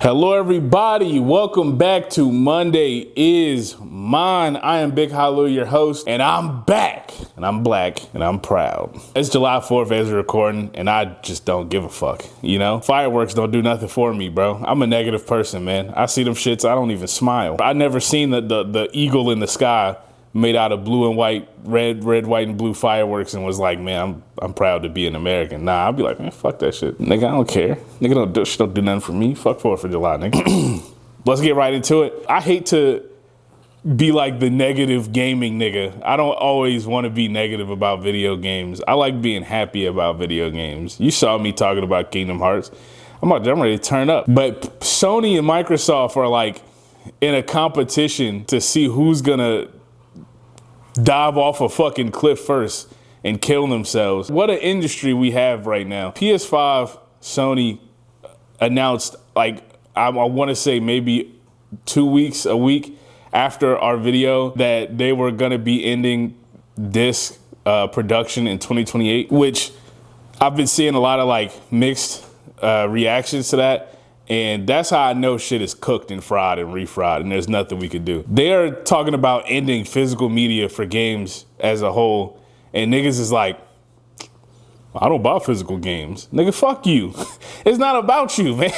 Hello everybody, welcome back to Monday is Mine. I am Big Hollow, your host, and I'm back, and I'm black, and I'm proud. It's July 4th as we're recording, and I just don't give a fuck, you know? Fireworks don't do nothing for me, bro. I'm a negative person, man. I see them shits, I don't even smile. I never seen the eagle in the sky made out of blue and white, red, white, and blue fireworks and was like, man, I'm proud to be an American. Nah, I'll be like, man, fuck that shit. Nigga, I don't care. Nigga, don't do nothing for me. Fuck 4th of July, nigga. Let's get right into it. I hate to be like the negative gaming nigga. I don't always want to be negative about video games. I like being happy about video games. You saw me talking about Kingdom Hearts. I'm ready to turn up. But Sony and Microsoft are like in a competition to see who's gonna dive off a fucking cliff first and kill themselves. What an industry we have right now. PS5, Sony announced, like, I want to say maybe 2 weeks, a week after our video, that they were gonna be ending disc production in 2028, which I've been seeing a lot of like mixed reactions to that. And that's how I know shit is cooked and fried and refried and there's nothing we could do. They are talking about ending physical media for games as a whole. And niggas is like, I don't buy physical games. Nigga, fuck you. It's not about you, man.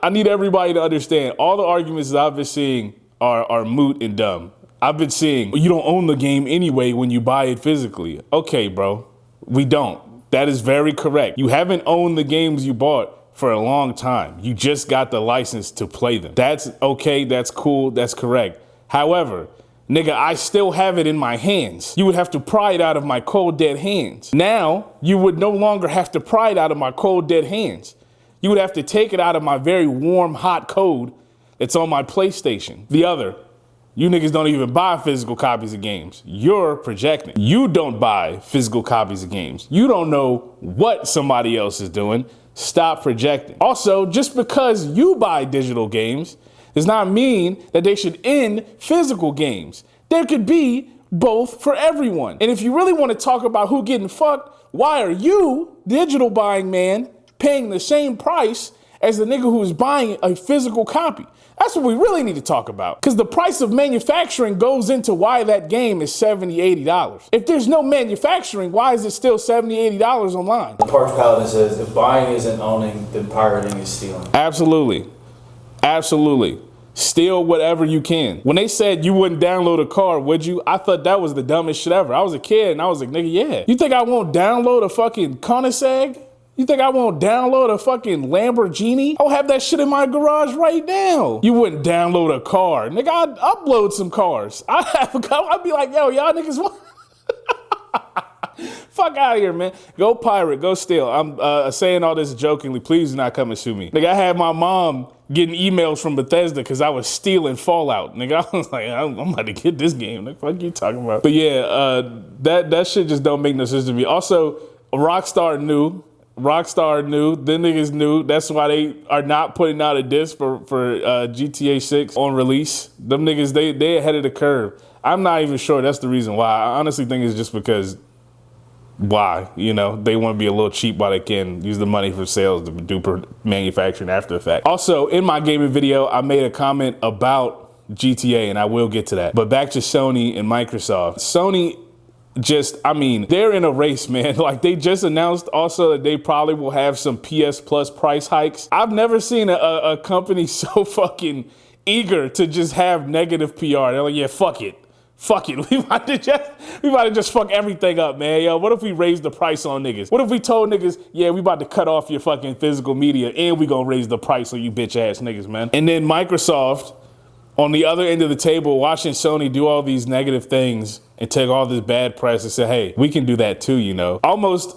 I need everybody to understand all the arguments that I've been seeing are moot and dumb. I've been seeing, you don't own the game anyway when you buy it physically. Okay, bro, we don't. That is very correct. You haven't owned the games you bought for a long time. You just got the license to play them. That's okay, that's cool, that's correct. However, nigga, I still have it in my hands. You would have to pry it out of my cold, dead hands. Now, you would no longer have to pry it out of my cold, dead hands. You would have to take it out of my very warm, hot code that's on my PlayStation. The other, you niggas don't even buy physical copies of games. You're projecting. You don't buy physical copies of games. You don't know what somebody else is doing. Stop projecting. Also, just because you buy digital games does not mean that they should end physical games. There could be both for everyone. And if you really want to talk about who getting fucked, why are you, digital buying man, paying the same price as the nigga who is buying a physical copy? That's what we really need to talk about. Because the price of manufacturing goes into why that game is $70, $80. If there's no manufacturing, why is it still $70, $80 online? Parks Paladin says, if buying isn't owning, then pirating is stealing. Absolutely. Absolutely. Steal whatever you can. When they said you wouldn't download a car, would you? I thought that was the dumbest shit ever. I was a kid and I was like, nigga, yeah. You think I won't download a fucking Koenigsegg? You think I won't download a fucking Lamborghini? I'll have that shit in my garage right now. You wouldn't download a car. Nigga, I'd upload some cars. I'd be like, yo, y'all niggas want... Fuck out of here, man. Go pirate, go steal. I'm saying all this jokingly. Please do not come and sue me. Nigga, I had my mom getting emails from Bethesda because I was stealing Fallout. Nigga, I was like, I'm about to get this game. What the fuck you talking about? But yeah, that shit just don't make no sense to me. Also, Rockstar knew, them niggas knew. That's why they are not putting out a disc for GTA 6 on release. Them niggas, they ahead of the curve. I'm not even sure that's the reason why. I honestly think it's just because, why? You know, they want to be a little cheap while they can use the money for sales to do manufacturing after the fact. Also, in my gaming video, I made a comment about GTA, and I will get to that. But back to Sony and Microsoft. Sony just, I mean, they're in a race, man. Like, they just announced also that they probably will have some PS Plus price hikes. I've never seen a company so fucking eager to just have negative PR. They're like, yeah, fuck it. Fuck it. We about to just fuck everything up, man. Yo, what if we raise the price on niggas? What if we told niggas, yeah, we about to cut off your fucking physical media and we gonna raise the price on you bitch ass niggas, man. And then Microsoft, on the other end of the table, watching Sony do all these negative things and take all this bad press and say, hey, we can do that too, you know. Almost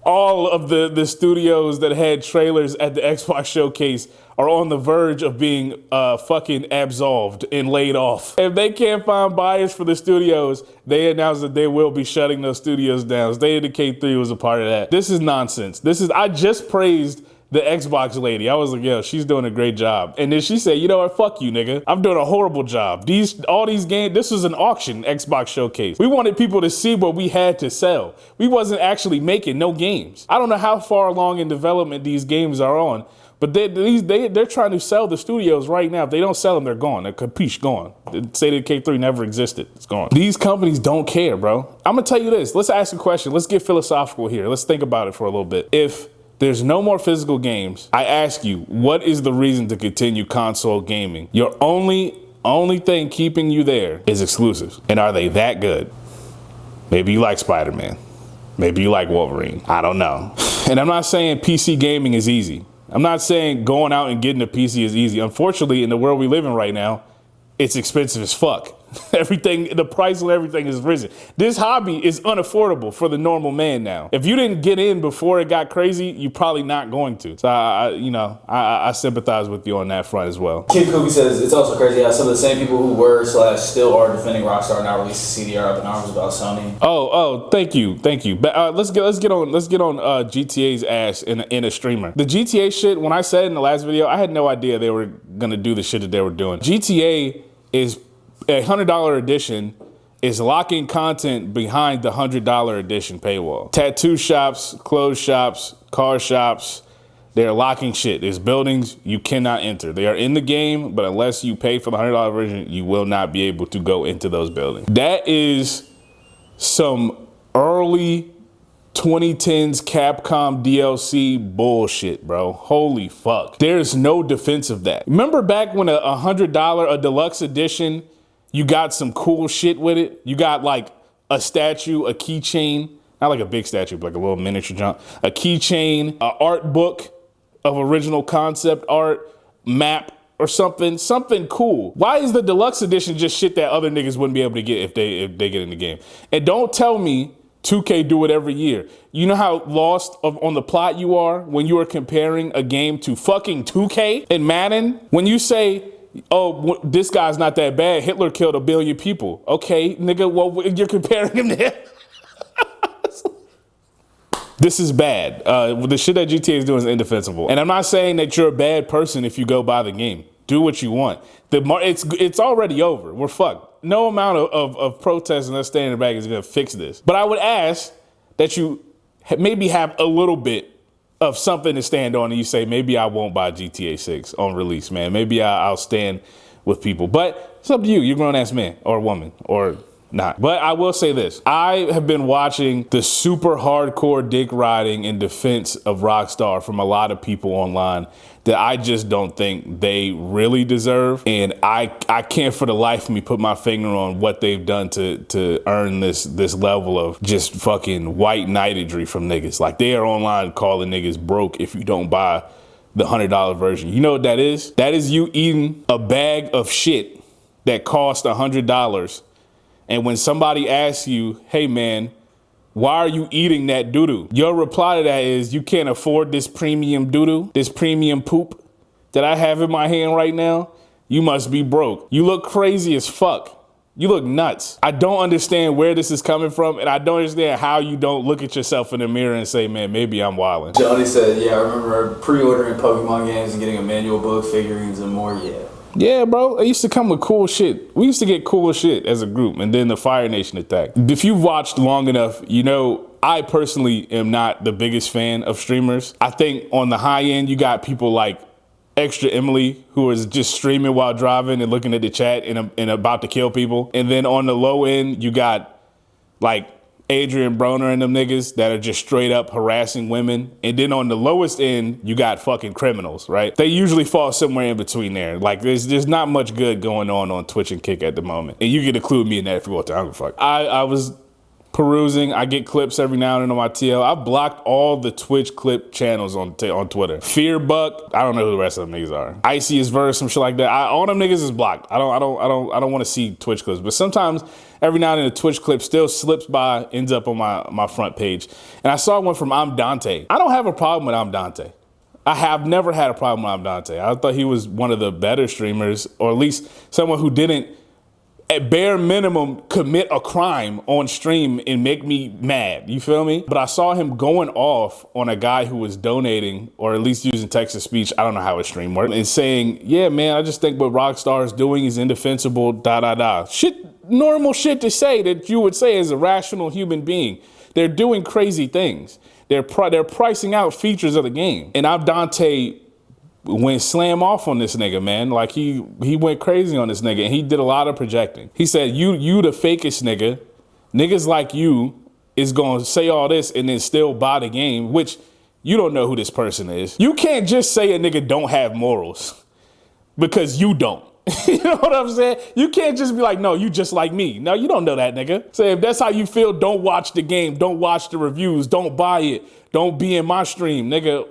all of the studios that had trailers at the Xbox showcase are on the verge of being fucking absolved and laid off. If they can't find buyers for the studios, they announced that they will be shutting those studios down. State of Decay 3 was a part of that. This is nonsense. I just praised the Xbox lady. I was like, yo, she's doing a great job. And then she said, you know what, fuck you, nigga. I'm doing a horrible job. All these games, this was an auction, Xbox Showcase. We wanted people to see what we had to sell. We wasn't actually making no games. I don't know how far along in development these games are on, But they're trying to sell the studios right now. If they don't sell them, they're gone. They're capiche, gone. Say that K3 never existed. It's gone. These companies don't care, bro. I'm gonna tell you this. Let's ask a question. Let's get philosophical here. Let's think about it for a little bit. If there's no more physical games, I ask you, what is the reason to continue console gaming? Your only thing keeping you there is exclusives. And are they that good? Maybe you like Spider-Man. Maybe you like Wolverine. I don't know. And I'm not saying PC gaming is easy. I'm not saying going out and getting a PC is easy. Unfortunately, in the world we live in right now, it's expensive as fuck. Everything, the price of everything is risen. This hobby is unaffordable for the normal man now. If you didn't get in before it got crazy, you're probably not going to. So I sympathize with you on that front as well. Kid Cookie says it's also crazy how some of the same people who were / still are defending Rockstar now released a CDR up in arms about Sony. Oh, thank you. But let's get on GTA's ass in a streamer. The GTA shit, when I said in the last video, I had no idea they were gonna do the shit that they were doing. GTA is a $100 edition is locking content behind the $100 edition paywall. Tattoo shops, clothes shops, car shops, they're locking shit. There's buildings you cannot enter. They are in the game, but unless you pay for the $100 version, you will not be able to go into those buildings. That is some early 2010s Capcom DLC bullshit, bro. Holy fuck. There's no defense of that. Remember back when a $100 a deluxe edition, you got some cool shit with it? You got like a statue, a keychain, not like a big statue, but like a little miniature junk, a keychain, an art book of original concept art, map, or something cool. Why is the deluxe edition just shit that other niggas wouldn't be able to get if they get in the game? And don't tell me 2K do it every year. You know how lost on the plot you are when you are comparing a game to fucking 2K and Madden? When you say, oh, this guy's not that bad, Hitler killed 1 billion people. Okay, nigga, well, you're comparing him to him. This is bad. The shit that GTA is doing is indefensible. And I'm not saying that you're a bad person if you go buy the game. Do what you want. It's already over. We're fucked. No amount of protest and us staying in the back is gonna fix this. But I would ask that you maybe have a little bit of something to stand on and you say, maybe I won't buy GTA 6 on release, man. Maybe I'll stand with people. But it's up to you. You're a grown-ass man or woman or not. But I will say this. I have been watching the super hardcore dick riding in defense of Rockstar from a lot of people online that I just don't think they really deserve. And I can't for the life of me put my finger on what they've done to earn this level of just fucking white knightry from niggas. Like, they are online calling niggas broke if you don't buy the $100 version. You know what that is? That is you eating a bag of shit that cost $100. And when somebody asks you, hey man, why are you eating that doo-doo? Your reply to that is, you can't afford this premium doo-doo, this premium poop that I have in my hand right now. You must be broke. You look crazy as fuck. You look nuts. I don't understand where this is coming from, and I don't understand how you don't look at yourself in the mirror and say, man, maybe I'm wildin'. Johnny said, yeah, I remember pre-ordering Pokemon games and getting a manual book, figurines, and more, yeah. Yeah, bro, it used to come with cool shit. We used to get cool shit as a group, and then the Fire Nation attack. If you've watched long enough, you know I personally am not the biggest fan of streamers. I think on the high end, you got people like Extra Emily, who is just streaming while driving and looking at the chat and about to kill people. And then on the low end, you got like Adrian Broner and them niggas that are just straight up harassing women. And then on the lowest end, you got fucking criminals, right? They usually fall somewhere in between there. Like, there's not much good going on Twitch and Kick at the moment. And you can include me in that if you want to. I don't give a fuck. I was perusing. I get clips every now and then on my TL. I've blocked all the Twitch clip channels on Twitter. Fearbuck, I don't know who the rest of them niggas are. Iciest Verse, some shit like that. All them niggas is blocked. I don't want to see Twitch clips. But sometimes, every now and then, a Twitch clip still slips by, ends up on my front page. And I saw one from IMDONTAI. I don't have a problem with IMDONTAI. I have never had a problem with IMDONTAI. I thought he was one of the better streamers, or at least someone who didn't, at bare minimum, commit a crime on stream and make me mad. You feel me? But I saw him going off on a guy who was donating, or at least using text-to-speech, I don't know how his stream worked, and saying, yeah, man, I just think what Rockstar is doing is indefensible, da-da-da. Shit, normal shit to say that you would say as a rational human being. They're doing crazy things. They're pricing out features of the game. And IMDONTAI went slam off on this nigga, man. Like he went crazy on this nigga, and he did a lot of projecting. He said, you the fakest nigga. Niggas like you is gonna say all this and then still buy the game, which you don't know who this person is. You can't just say a nigga don't have morals because you don't. You know what I'm saying? You can't just be like, no, you just like me. No, you don't know that nigga. So if that's how you feel, don't watch the game. Don't watch the reviews. Don't buy it. Don't be in my stream, nigga.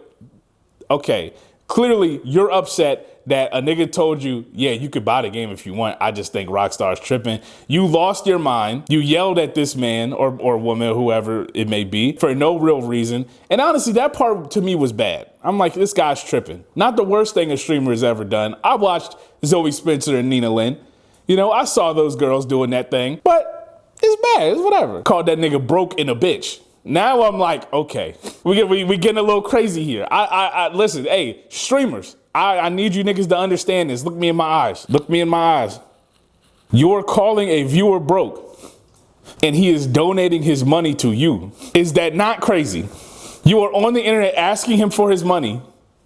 Okay, clearly you're upset that a nigga told you, yeah, you could buy the game if you want. I just think Rockstar's tripping. You lost your mind. You yelled at this man or woman, whoever it may be, for no real reason. And honestly, that part to me was bad. I'm like, this guy's tripping. Not the worst thing a streamer has ever done. I watched Zoe Spencer and Nina Lynn. You know, I saw those girls doing that thing, but it's bad, it's whatever. Called that nigga broke and a bitch. Now I'm like, okay, we getting a little crazy here. I listen, hey, streamers, I need you niggas to understand this. Look me in my eyes. Look me in my eyes. You're calling a viewer broke and he is donating his money to you. Is that not crazy? You are on the internet asking him for his money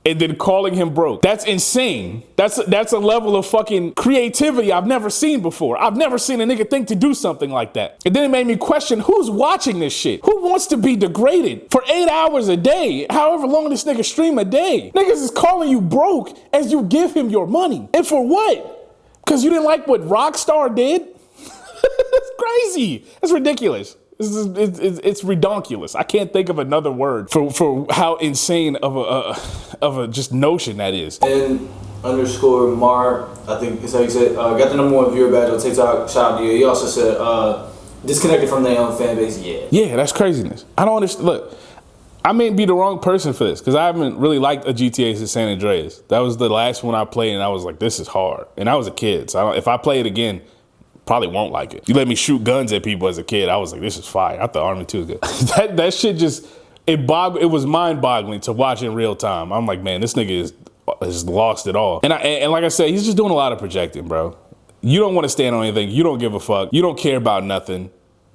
and then calling him broke. That's insane. That's a level of fucking creativity I've never seen before. I've never seen a nigga think to do something like that. And then it made me question, who's watching this shit? Who wants to be degraded for 8 hours a day, however long this nigga stream a day? Niggas is calling you broke as you give him your money. And for what? Because you didn't like what Rockstar did? That's crazy. That's ridiculous. It's redonkulous. I can't think of another word for how insane of a just notion that is. And underscore Mar, I think is how you said, got the #1 viewer badge on TikTok. Shout out to you. He also said, disconnected from their own fan base. Yeah, that's craziness. I don't understand. Look, I may be the wrong person for this because I haven't really liked a GTA since San Andreas. That was the last one I played, and I was like, this is hard. And I was a kid, so if I play it again, probably won't like it. You let me shoot guns at people as a kid. I was like, this is fire. I thought Army 2 was good. that shit just, it was mind-boggling to watch in real time. I'm like, man, this nigga is lost it all. And like I said, he's just doing a lot of projecting, bro. You don't want to stand on anything. You don't give a fuck. You don't care about nothing.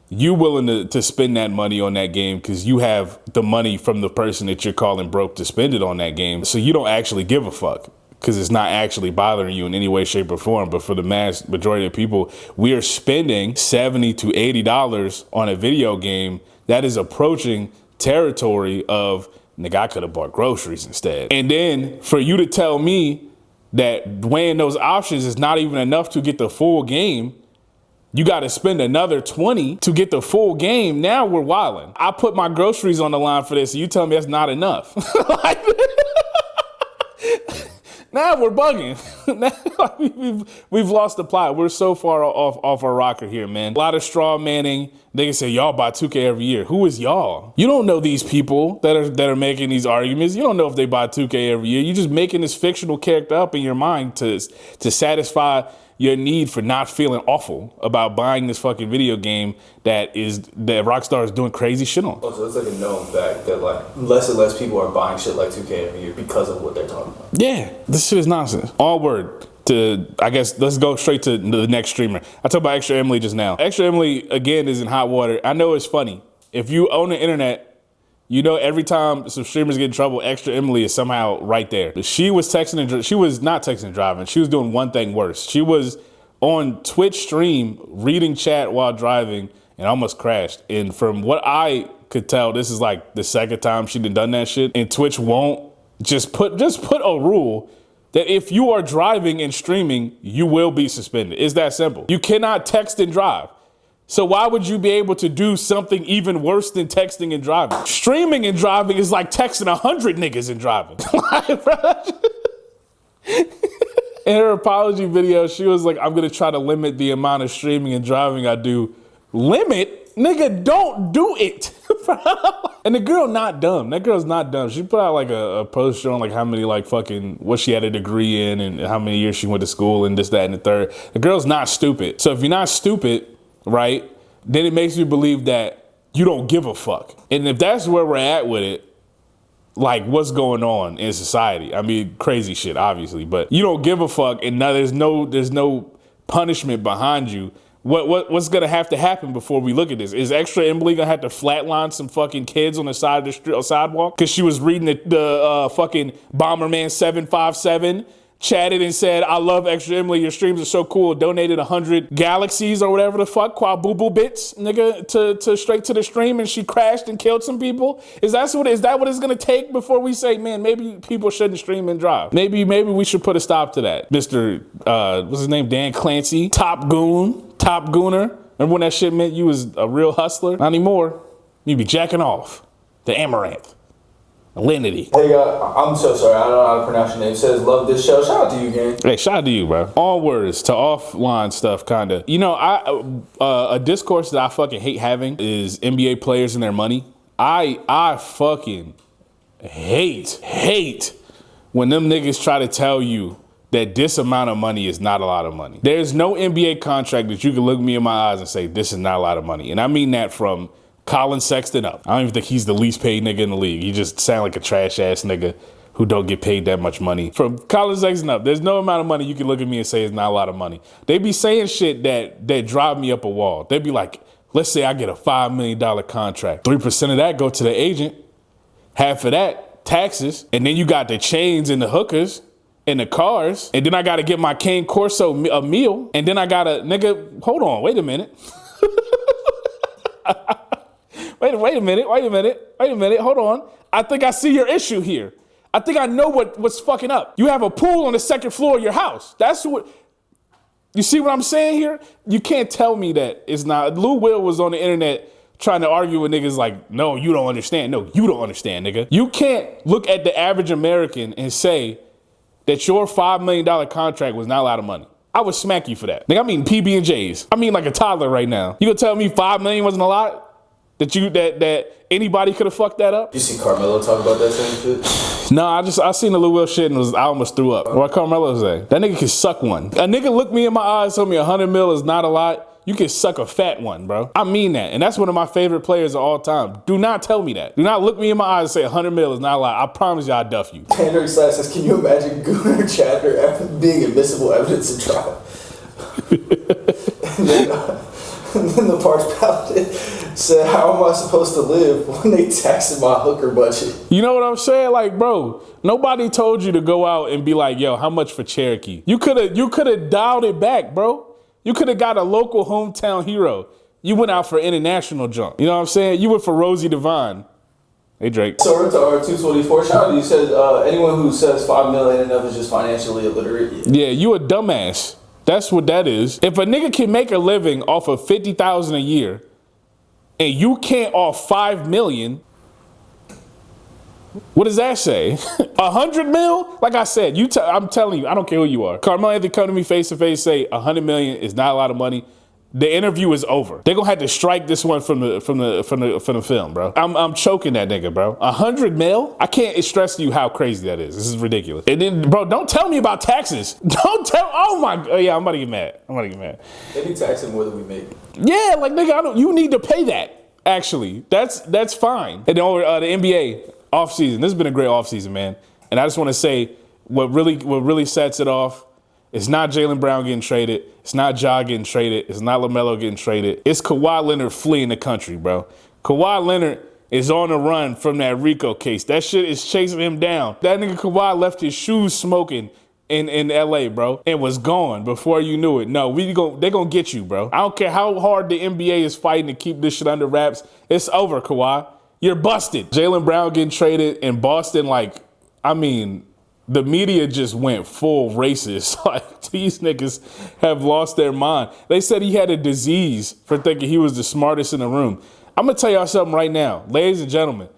You willing to spend that money on that game because you have the money from the person that you're calling broke to spend it on that game. So you don't actually give a fuck, because it's not actually bothering you in any way, shape, or form. But for the mass majority of people, we are spending $70 to $80 on a video game that is approaching territory of, nigga, I could have bought groceries instead. And then for you to tell me that weighing those options is not even enough to get the full game, you got to spend another $20 to get the full game. Now we're wilding. I put my groceries on the line for this, and you tell me that's not enough. Like, now we're bugging. We've lost the plot. We're so far off our rocker here, man. A lot of straw manning. They can say y'all buy 2K every year. Who is y'all? You don't know these people that are making these arguments. You don't know if they buy 2K every year. You're just making this fictional character up in your mind to satisfy your need for not feeling awful about buying this fucking video game that Rockstar is doing crazy shit on. Also, it's like a known fact that like less and less people are buying shit like 2K every year because of what they're talking about. Yeah, this shit is nonsense. Onward to, I guess, let's go straight to the next streamer. I talked about Extra Emily just now. Extra Emily, again, is in hot water. I know it's funny. If you own the internet, you know every time some streamers get in trouble, Extra Emily is somehow right there. She was texting and she was not texting and driving. She was doing one thing worse. She was on Twitch stream reading chat while driving and almost crashed. And from what I could tell, this is like the second time she'd done that shit. And Twitch won't just put a rule that if you are driving and streaming, you will be suspended. It's that simple. You cannot text and drive. So why would you be able to do something even worse than texting and driving? Streaming and driving is like texting 100 niggas and driving. In her apology video, she was like, I'm gonna try to limit the amount of streaming and driving I do. Limit? Nigga, don't do it. And the girl not dumb. That girl's not dumb. She put out like a post showing like how many like fucking, what she had a degree in and how many years she went to school and this, that, and the third. The girl's not stupid. So if you're not stupid, right, then it makes me believe that you don't give a fuck. And if that's where we're at with it, like what's going on in society? I mean, crazy shit, obviously, but you don't give a fuck and now there's no punishment behind you What's gonna have to happen before we look at this? Is Extra Emily gonna have to flatline some fucking kids on the side of the street, sidewalk because she was reading the fucking Bomberman 757, chatted and said, "I love Extra Emily. Your streams are so cool." Donated 100 galaxies or whatever the fuck, quadruple bits, nigga, to straight to the stream, and she crashed and killed some people. Is that what it's gonna take before we say, man, maybe people shouldn't stream and drive? Maybe we should put a stop to that. Mr. What's his name? Dan Clancy, Top Gooner. Remember when that shit meant you was a real hustler? Not anymore. You be jacking off. The Amaranth. Alinity. Hey, I'm so sorry. I don't know how to pronounce your name. It says, love this show. Shout out to you, gang. Hey, shout out to you, bro. All words to offline stuff, kind of. You know, a discourse that I fucking hate having is NBA players and their money. I fucking hate when them niggas try to tell you that this amount of money is not a lot of money. There's no NBA contract that you can look me in my eyes and say, this is not a lot of money. And I mean that from Colin Sexton up. I don't even think he's the least paid nigga in the league. He just sound like a trash ass nigga who don't get paid that much money. From Colin Sexton up, there's no amount of money you can look at me and say it's not a lot of money. They be saying shit that drive me up a wall. They be like, let's say I get a $5 million contract. 3% of that go to the agent. Half of that, taxes. And then you got the chains and the hookers and the cars. And then I gotta get my Cane Corso a meal. And then I gotta, nigga, hold on, wait a minute. Wait a minute, hold on. I think I see your issue here. I think I know what's fucking up. You have a pool on the second floor of your house. That's what, you see what I'm saying here? You can't tell me that it's not. Lou Will was on the internet trying to argue with niggas like, no, you don't understand. No, you don't understand, nigga. You can't look at the average American and say that your $5 million contract was not a lot of money. I would smack you for that. Nigga, I'm eating PB&Js. I'm eating like a toddler right now. You gonna tell me $5 million wasn't a lot? That anybody could have fucked that up? You see Carmelo talk about that same shit? No, I seen the Lil Will shit and I almost threw up. What Carmelo say? That nigga can suck one. A nigga looked me in my eyes, told me 100 mil is not a lot. You can suck a fat one, bro. I mean that. And that's one of my favorite players of all time. Do not tell me that. Do not look me in my eyes and say 100 mil is not a lot. I promise you I'll duff you. Andrew Slash says, can you imagine Gooner Chapter being admissible evidence in trial? And then the Parks Paladin said, how am I supposed to live when they taxing my hooker budget? You know what I'm saying? Like, bro, nobody told you to go out and be like, yo, how much for Cherokee? You could have dialed it back, bro. You could have got a local hometown hero. You went out for international junk. You know what I'm saying? You went for Rosie Devine. Hey, Drake. So we're to our 224. Shout out to you. Said anyone who says 5 million and enough is just financially illiterate. Yeah, you a dumbass. That's what that is. If a nigga can make a living off of $50,000 a year and you can't off 5 million, what does that say? 100 mil? Like I said, I'm telling you, I don't care who you are. Carmelo Anthony come to me face to face, say 100 million is not a lot of money. The interview is over. They're gonna have to strike this one from the film, bro. I'm choking that nigga, bro. 100 mil? I can't stress to you how crazy that is. This is ridiculous. And then, bro, don't tell me about taxes. Don't tell. Oh my. Oh yeah, I'm about to get mad. They be taxing more than we make. Yeah, like nigga, you need to pay that. Actually, that's fine. And then over the NBA offseason. This has been a great offseason, man. And I just want to say what really sets it off. It's not Jaylen Brown getting traded. It's not Ja getting traded. It's not LaMelo getting traded. It's Kawhi Leonard fleeing the country, bro. Kawhi Leonard is on the run from that RICO case. That shit is chasing him down. That nigga Kawhi left his shoes smoking in LA, bro, and was gone before you knew it. No, they gonna get you, bro. I don't care how hard the NBA is fighting to keep this shit under wraps. It's over, Kawhi. You're busted. Jaylen Brown getting traded in Boston, like, I mean, the media just went full racist. Like, these niggas have lost their mind. They said he had a disease for thinking he was the smartest in the room. I'm gonna tell y'all something right now. Ladies and gentlemen,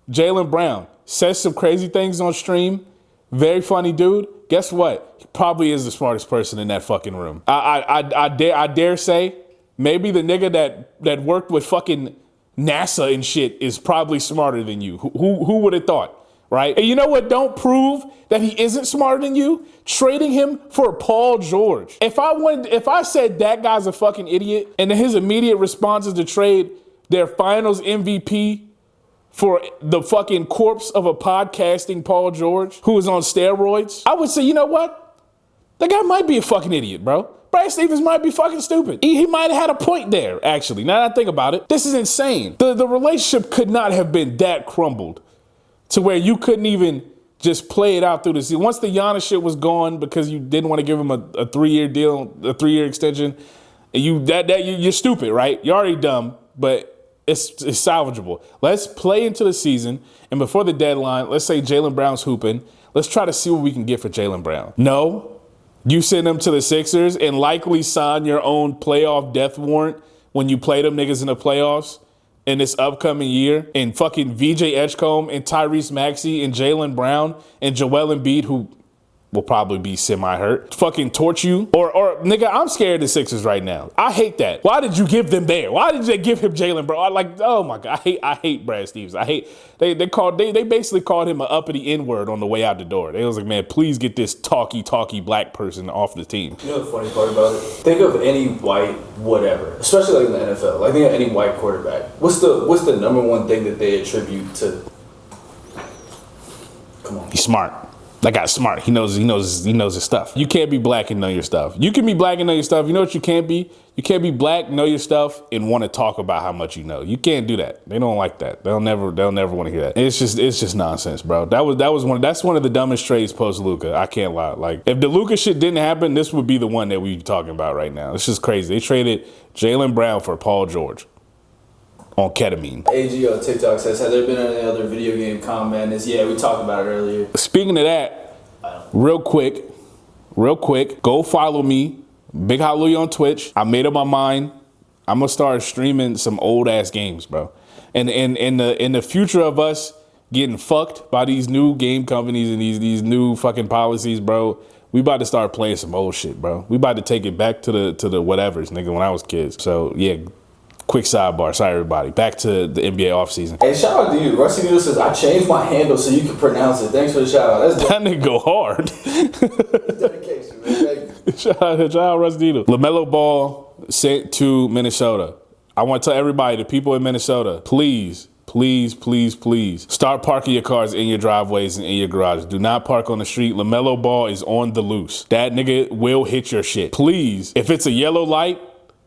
Jaylen Brown says some crazy things on stream. Very funny dude. Guess what? He probably is the smartest person in that fucking room. I dare say, maybe the nigga that worked with fucking NASA and shit is probably smarter than you. Who would have thought? Right? And you know what don't prove that he isn't smarter than you? Trading him for Paul George. If I said that guy's a fucking idiot and then his immediate response is to trade their finals MVP for the fucking corpse of a podcasting Paul George who is on steroids, I would say, you know what? The guy might be a fucking idiot, bro. Brad Stevens might be fucking stupid. He might have had a point there, actually. Now that I think about it, this is insane. The relationship could not have been that crumbled to where you couldn't even just play it out through the season. Once the Giannis shit was gone because you didn't want to give him a 3-year deal, a 3-year extension, and you're stupid, right? You're already dumb, but it's salvageable. Let's play into the season, and before the deadline, let's say Jaylen Brown's hooping. Let's try to see what we can get for Jaylen Brown. No. You send them to the Sixers and likely sign your own playoff death warrant when you play them niggas in the playoffs in this upcoming year, and fucking VJ Edgecombe and Tyrese Maxey and Jaylen Brown and Joel Embiid, who will probably be semi-hurt, fucking torch you. Or nigga, I'm scared of the Sixers right now. I hate that. Why did you give them there? Why did they give him Jaylen Brown? Like, oh my God, I hate Brad Stevens. I hate, they basically called him an uppity N-word on the way out the door. They was like, man, please get this talky black person off the team. You know the funny part about it? Think of any white whatever, especially like in the NFL. Like think of any white quarterback. What's the number one thing that they attribute to? Come on. He's smart. That guy's smart. He knows his stuff. You can't be black and know your stuff. You can be black and know your stuff. You know what you can't be? You can't be black, know your stuff, and want to talk about how much you know. You can't do that. They don't like that. They'll never want to hear that. It's just nonsense, bro. That's one of the dumbest trades post Luka. I can't lie. Like if the Luka shit didn't happen, this would be the one that we talking about right now. It's just crazy. They traded Jaylen Brown for Paul George on ketamine. AG on TikTok says, has there been any other video game comments? Yeah, we talked about it earlier. Speaking of that, real quick, go follow me, Big Hallelujah on Twitch. I made up my mind. I'm gonna start streaming some old ass games, bro. And in the future of us getting fucked by these new game companies and these new fucking policies, bro, we about to start playing some old shit, bro. We about to take it back to the whatevers, nigga, when I was kids. So yeah. Quick sidebar, sorry everybody. Back to the NBA offseason. Hey, shout out to you. Rusty Needle says, I changed my handle so you can pronounce it. Thanks for the shout out. That nigga go hard. That's dedication, man. Thank you. Shout out Rusty Needle. LaMelo Ball sent to Minnesota. I want to tell everybody, the people in Minnesota, please start parking your cars in your driveways and in your garages. Do not park on the street. LaMelo Ball is on the loose. That nigga will hit your shit. Please, if it's a yellow light,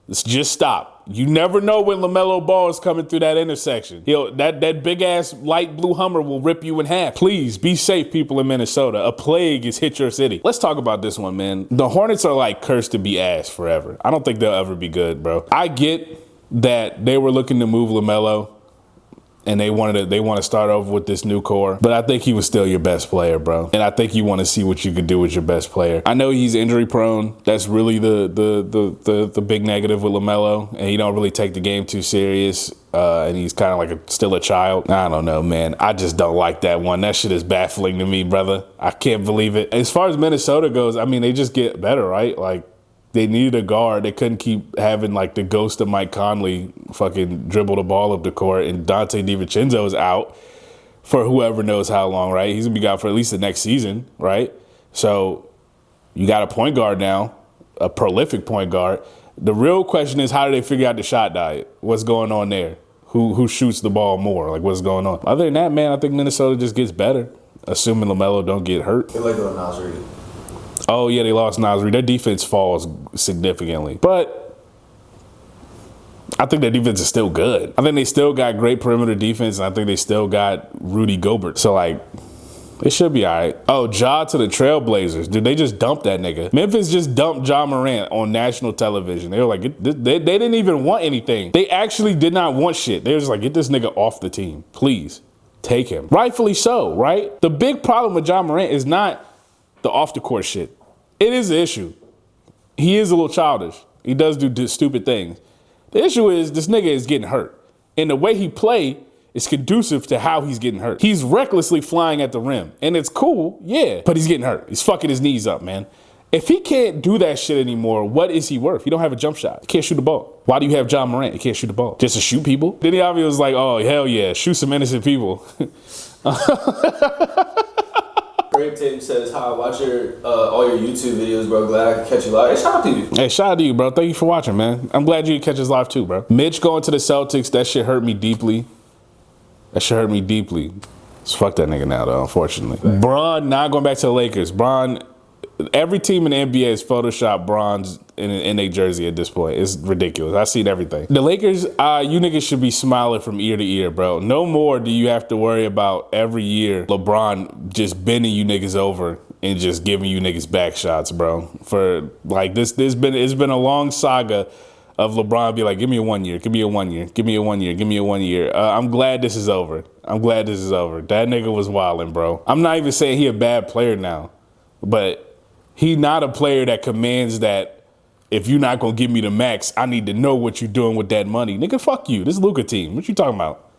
just stop. You never know when LaMelo Ball is coming through that intersection. That big ass light blue Hummer will rip you in half. Please be safe, people in Minnesota. A plague has hit your city. Let's talk about this one, man. The Hornets are like cursed to be ass forever. I don't think they'll ever be good, bro. I get that they were looking to move LaMelo and they want to start over with this new core, but I think he was still your best player, bro. And I think you want to see what you could do with your best player. I know he's injury prone. That's really the big negative with LaMelo, and he don't really take the game too serious. And he's kind of like still a child. I don't know, man. I just don't like that one. That shit is baffling to me, brother. I can't believe it. As far as Minnesota goes, I mean, they just get better, right? Like, they needed a guard. They couldn't keep having like the ghost of Mike Conley fucking dribble the ball up the court, and Dante DiVincenzo is out for whoever knows how long, right? He's gonna be out for at least the next season, right? So you got a point guard now, a prolific point guard. The real question is, how do they figure out the shot diet? What's going on there? Who shoots the ball more? Like, what's going on? Other than that, man, I think Minnesota just gets better, assuming LaMelo don't get hurt. They like going Nasri. Oh, yeah, they lost Nasri. Their defense falls significantly. But I think their defense is still good. I think they still got great perimeter defense, and I think they still got Rudy Gobert. So, like, it should be all right. Oh, Ja to the Trailblazers. Dude, they just dumped that nigga. Memphis just dumped Ja Morant on national television. They were like, they didn't even want anything. They actually did not want shit. They were just like, get this nigga off the team. Please, take him. Rightfully so, right? The big problem with Ja Morant is not the off-the-court shit. It is an issue. He is a little childish. He does do stupid things. The issue is this nigga is getting hurt. And the way he play is conducive to how he's getting hurt. He's recklessly flying at the rim. And it's cool, yeah, but he's getting hurt. He's fucking his knees up, man. If he can't do that shit anymore, what is he worth? He don't have a jump shot. He can't shoot the ball. Why do you have Ja Morant? He can't shoot the ball. Just to shoot people? Then he obviously was like, oh, hell yeah, shoot some innocent people. Greg Tatum says, hi, watch all your YouTube videos, bro. Glad I could catch you live. Hey, shout out to you. Hey, shout out to you, bro. Thank you for watching, man. I'm glad you could catch us live too, bro. Mitch going to the Celtics, that shit hurt me deeply. Fuck that nigga now, though, unfortunately. Bron not going back to the Lakers. Bron Every team in the NBA is Photoshop bronze in their jersey at this point. It's ridiculous. I've seen everything. The Lakers, you niggas should be smiling from ear to ear, bro. No more do you have to worry about every year LeBron just bending you niggas over and just giving you niggas back shots, bro. For like it's been a long saga of LeBron be like, give me a 1 year, give me a 1 year, give me a 1 year, give me a 1 year. I'm glad this is over. I'm glad this is over. That nigga was wildin', bro. I'm not even saying he a bad player now, but he not a player that commands that if you're not gonna give me the max, I need to know what you're doing with that money. Nigga, fuck you. This is Luka team. What you talking about?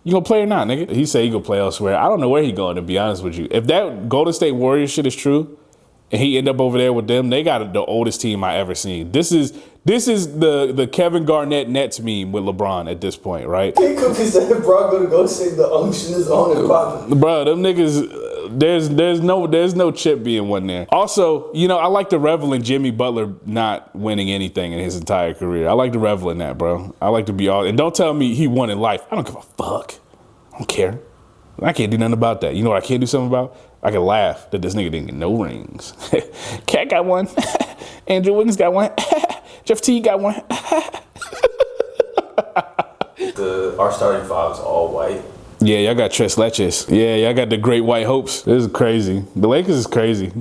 You gonna play or not, nigga? He said he gonna play elsewhere. I don't know where he going, to be honest with you. If that Golden State Warriors shit is true, and he end up over there with them, they got the oldest team I ever seen. This is the Kevin Garnett Nets meme with LeBron at this point, right? Can't come and say bro gonna go say the unction is on and popping. Bro, them niggas. There's no chip being won there. Also, you know, I like to revel in Jimmy Butler not winning anything in his entire career. I like to revel in that, bro. I like to be all, and don't tell me he won in life. I don't give a fuck. I don't care. I can't do nothing about that. You know what I can't do something about? I can laugh that this nigga didn't get no rings. Cat got one. Andrew Wiggins got one. Jeff T got one. Our starting five is all white. Yeah, y'all got Tres Leches. Yeah, y'all got the Great White Hopes. This is crazy. The Lakers is crazy.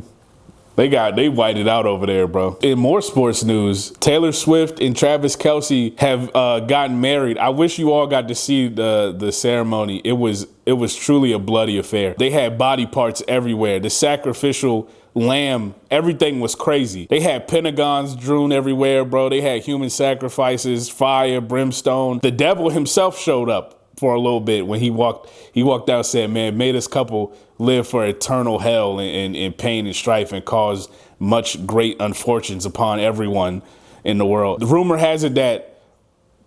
They whited out over there, bro. In more sports news, Taylor Swift and Travis Kelce have gotten married. I wish you all got to see the ceremony. It was truly a bloody affair. They had body parts everywhere. The sacrificial lamb, everything was crazy. They had pentagons drewn everywhere, bro. They had human sacrifices, fire, brimstone. The devil himself showed up for a little bit when he walked out, said, man, may this couple live for eternal hell and pain and strife and cause much great unfortunes upon everyone in the world. The rumor has it that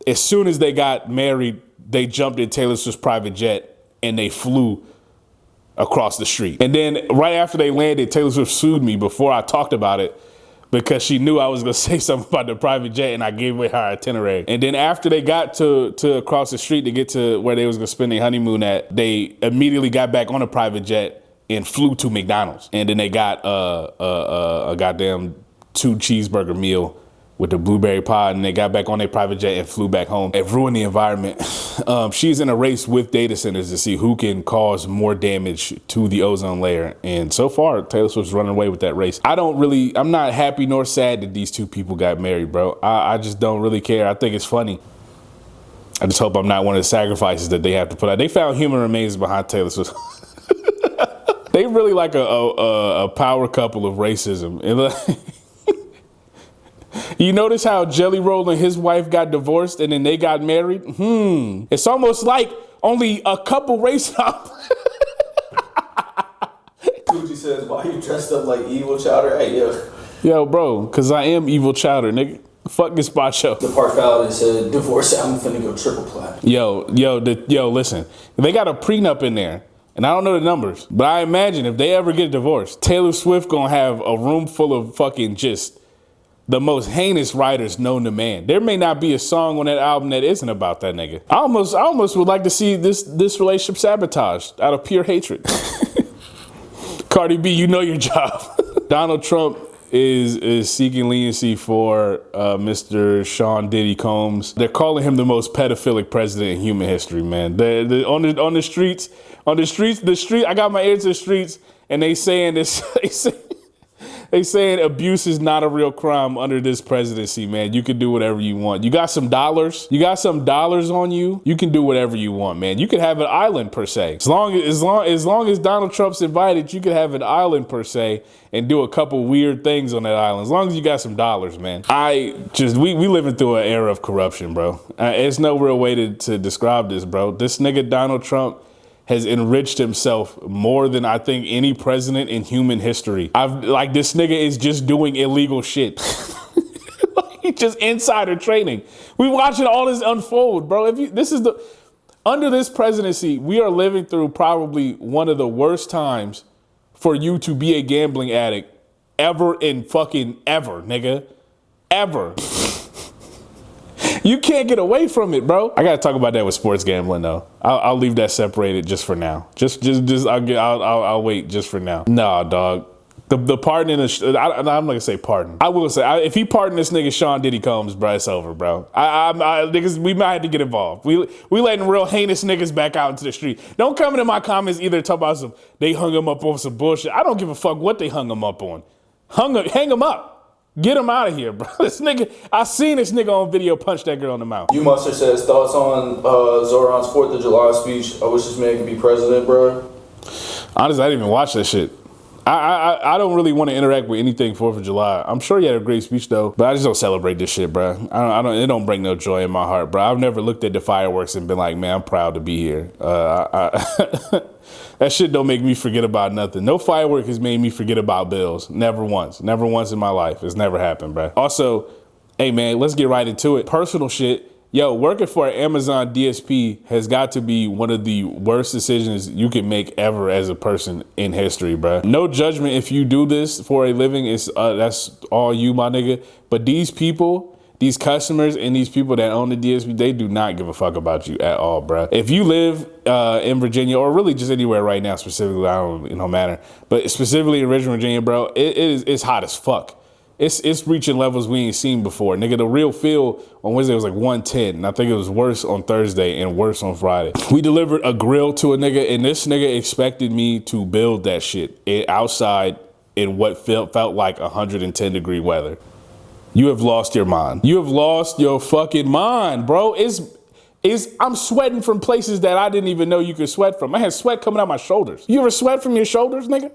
as soon as they got married, they jumped in Taylor Swift's private jet and they flew across the street. And then right after they landed, Taylor Swift sued me before I talked about it, because she knew I was gonna say something about the private jet and I gave away her itinerary. And then after they got to across the street to get to where they was gonna spend their honeymoon at, they immediately got back on a private jet and flew to McDonald's. And then they got a goddamn 2 cheeseburger meal with the blueberry pie, and they got back on their private jet and flew back home. It ruined the environment. She's in a race with data centers to see who can cause more damage to the ozone layer. And so far, Taylor Swift's running away with that race. I'm not happy nor sad that these two people got married, bro. I just don't really care. I think it's funny. I just hope I'm not one of the sacrifices that they have to put out. They found human remains behind Taylor Swift. They really like a power couple of racism. You notice how Jelly Roll and his wife got divorced and then they got married? It's almost like only a couple race up. Gucci says, why you dressed up like Evil Chowder? Hey, yo. Yo, bro, because I am Evil Chowder, nigga. Fuck this spot show. The part foul that said, divorce, I'm finna go triple plat. Yo, listen. They got a prenup in there. And I don't know the numbers, but I imagine if they ever get divorced, Taylor Swift gonna have a room full of fucking just the most heinous writers known to man. There may not be a song on that album that isn't about that nigga. I almost would like to see this relationship sabotaged out of pure hatred. Cardi B, you know your job. Donald Trump is seeking leniency for Mr. Sean Diddy Combs. They're calling him the most pedophilic president in human history, man. On the streets, I got my ear to the streets, and they saying this. They saying abuse is not a real crime under this presidency, man. You can do whatever you want. You got some dollars. You got some dollars on you. You can do whatever you want, man. You could have an island per se. As long as Donald Trump's invited, you could have an island per se and do a couple weird things on that island. As long as you got some dollars, man. We living through an era of corruption, bro. There's no real way to describe this, bro. This nigga Donald Trump has enriched himself more than I think any president in human history. This nigga is just doing illegal shit. He's just insider trading. We watching all this unfold, bro. Under this presidency, we are living through probably one of the worst times for you to be a gambling addict ever in fucking ever, nigga. Ever. You can't get away from it, bro. I gotta talk about that with sports gambling, though. I'll leave that separated just for now. I'll wait just for now. Nah, dog. The pardoning, I'm not gonna say pardon. I will say, if he pardoned this nigga Sean Diddy Combs, bro, it's over, bro. Niggas, we might have to get involved. We letting real heinous niggas back out into the street. Don't come into my comments either talk about some, they hung him up on some bullshit. I don't give a fuck what they hung him up on. Hang him up. Get him out of here, bro. This nigga, I seen this nigga on video punch that girl in the mouth. You Mustard says, thoughts on Zoran's 4th of July speech. I wish this man could be president, bro. Honestly, I didn't even watch that shit. I don't really want to interact with anything 4th of July. I'm sure he had a great speech though, but I just don't celebrate this shit, bro. It don't bring no joy in my heart, bro. I've never looked at the fireworks and been like, man, I'm proud to be here. That shit don't make me forget about nothing. No firework has made me forget about bills. Never once. Never once in my life. It's never happened, bro. Also, hey man, let's get right into it. Personal shit. Yo, working for an Amazon DSP has got to be one of the worst decisions you can make ever as a person in history, bro. No judgment if you do this for a living. It's that's all you, my nigga. But these people, these customers and these people that own the DSP, they do not give a fuck about you at all, bro. If you live in Virginia or really just anywhere right now, specifically, it don't matter. But specifically in Richmond, Virginia, bro, it's hot as fuck. It's reaching levels we ain't seen before. Nigga, the real feel on Wednesday was like 110. And I think it was worse on Thursday and worse on Friday. We delivered a grill to a nigga and this nigga expected me to build that shit outside in what felt like 110-degree weather. You have lost your mind. You have lost your fucking mind, bro. I'm sweating from places that I didn't even know you could sweat from. I had sweat coming out my shoulders. You ever sweat from your shoulders, nigga?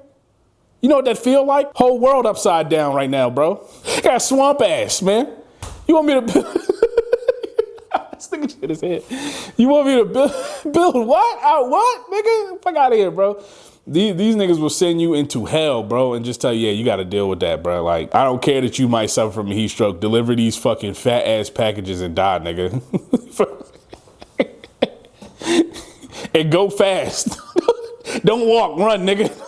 You know what that feel like? Whole world upside down right now, bro. Got swamp ass, man. You want me to build? This nigga shit his head. You want me to build what? Out what, nigga? Fuck out of here, bro. These niggas will send you into hell, bro, and just tell you, yeah, you got to deal with that, bro. Like, I don't care that you might suffer from a heat stroke. Deliver these fucking fat ass packages and die, nigga. And go fast. Don't walk, run, nigga.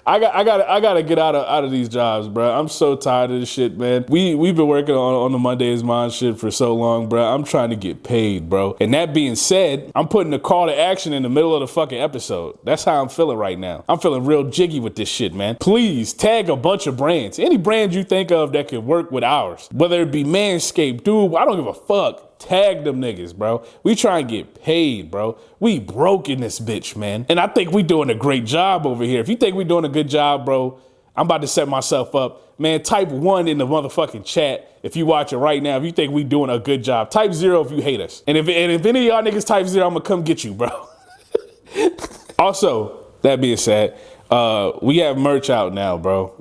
I gotta get out of these jobs, bro. I'm so tired of this shit, man. We've been working on the mondayismine shit for so long, bro. I'm trying to get paid, bro. And that being said, I'm putting a call to action in the middle of the fucking episode. That's how I'm feeling right now. I'm feeling real jiggy with this shit, man. Please tag a bunch of brands. Any brand you think of that could work with ours. Whether it be Manscaped, dude, I don't give a fuck. Tag them niggas, bro. We try and get paid, bro. We broke in this bitch, man. And I think we doing a great job over here. If you think we doing a good job, bro, I'm about to set myself up. Man, type 1 in the motherfucking chat if you watch it right now. If you think we doing a good job. Type 0 if you hate us. And if any of y'all niggas type 0, I'm gonna come get you, bro. Also, that being said, we have merch out now, bro.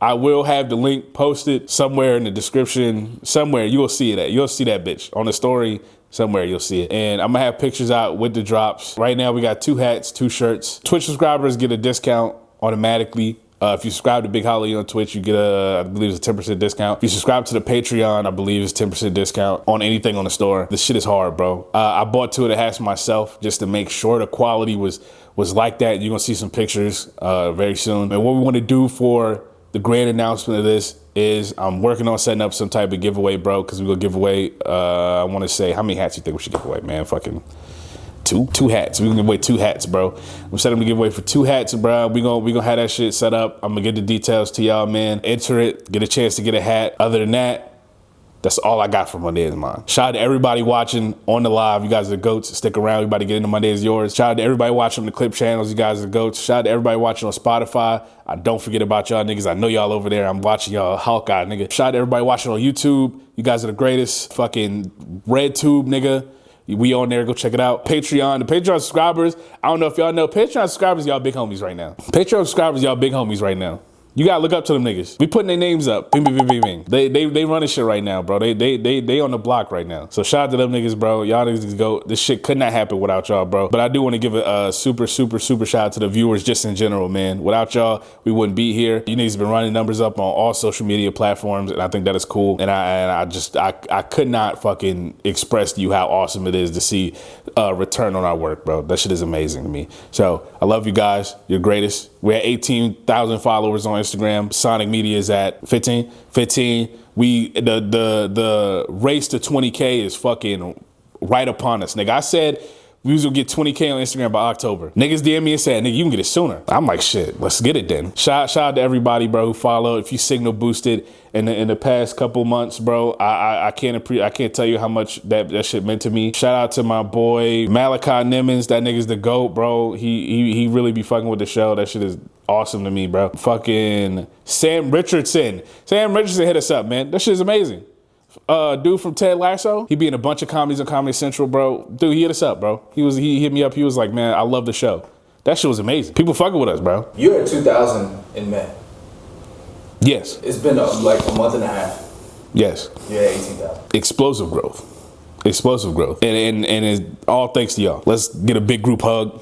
I will have the link posted somewhere in the description. Somewhere you will see it. You'll see that bitch on the story. Somewhere you'll see it. And I'm gonna have pictures out with the drops. Right now we got 2 hats, 2 shirts. Twitch subscribers get a discount automatically. If you subscribe to Big Holly on Twitch, you get I believe it's a 10% discount. If you subscribe to the Patreon, I believe it's 10% discount on anything on the store. This shit is hard, bro. I bought 2 of the hats myself just to make sure the quality was like that. You're gonna see some pictures very soon. And what we wanna do for the grand announcement of this is I'm working on setting up some type of giveaway, bro, because we're gonna give away, I wanna say, how many hats you think we should give away, man? Fucking two hats. We're gonna give away 2 hats, bro. I'm setting up a giveaway for 2 hats, bro. We gonna have that shit set up. I'm gonna get the details to y'all, man. Enter it, get a chance to get a hat. Other than that, that's all I got for Monday is Mine. Shout out to everybody watching on the live. You guys are the GOATs. Stick around. We about to get into Monday is Yours. Shout out to everybody watching on the clip channels. You guys are the GOATs. Shout out to everybody watching on Spotify. I don't forget about y'all niggas. I know y'all over there. I'm watching y'all Hawkeye, nigga. Shout out to everybody watching on YouTube. You guys are the greatest. Fucking RedTube, nigga. We on there, go check it out. Patreon, the Patreon subscribers, I don't know if y'all know, Patreon subscribers, y'all big homies right now. Patreon subscribers, y'all big homies right now. You gotta look up to them niggas. We putting their names up. Bing, bing, bing, bing, bing. They running shit right now, bro. They on the block right now. So shout out to them niggas, bro. Y'all niggas go. This shit could not happen without y'all, bro. But I do want to give a super shout out to the viewers just in general, man. Without y'all, we wouldn't be here. You niggas been running numbers up on all social media platforms, and I think that is cool. And I could not fucking express to you how awesome it is to see return on our work, bro. That shit is amazing to me. So I love you guys. You're greatest. We're at 18,000 followers on Instagram. Sonic Media is at 15. The race to 20K is fucking right upon us, nigga. I said We was gonna get 20K on Instagram by October. Niggas DM me and said, nigga, you can get it sooner. I'm like, shit, let's get it then. Shout out to everybody, bro, who followed. If you signal boosted in the past couple months, bro, I can't tell you how much that shit meant to me. Shout out to my boy Malachi Nimmons. That nigga's the GOAT, bro. He really be fucking with the show. That shit is awesome to me, bro. Fucking Sam Richardson. Sam Richardson hit us up, man. That shit is amazing. Dude from Ted Lasso, he be in a bunch of comedies on Comedy Central, bro. Dude, he hit us up, bro. He hit me up. He was like, man, I love the show. That shit was amazing. People fucking with us, bro. You're at 2,000 in May. Yes. It's been like a month and a half. Yes. You're at 18,000. Explosive growth. Explosive growth. And it's all thanks to y'all. Let's get a big group hug.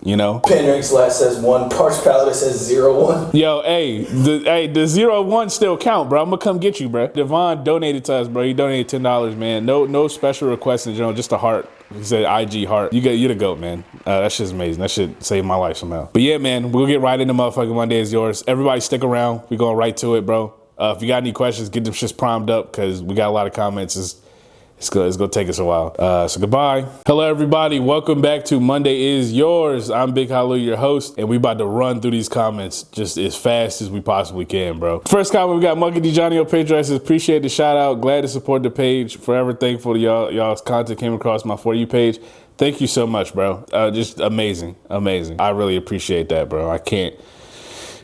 You know, Pandering Slash says 1. Parched Palette says 0-1. Yo, the 0-1 still count, bro. I'm gonna come get you, bro. Devon donated to us, bro. He donated $10, man. No special requests in general, just a heart. He said IG heart. You're the GOAT, man. That shit's amazing. That shit saved my life somehow. But yeah, man, we'll get right into motherfucking Monday is yours. Everybody stick around. We going right to it, bro. If you got any questions, get them shits primed up because we got a lot of comments. It's gonna take us a while. So goodbye. Hello, everybody. Welcome back to Monday is Yours. I'm Big Hallelujah, your host, and we about to run through these comments just as fast as we possibly can, bro. First comment, we got Monkey D. Johnny on Patreon. Says, appreciate the shout out. Glad to support the page. Forever thankful to y'all's content came across my For You page. Thank you so much, bro. Just amazing, amazing. I really appreciate that, bro. I can't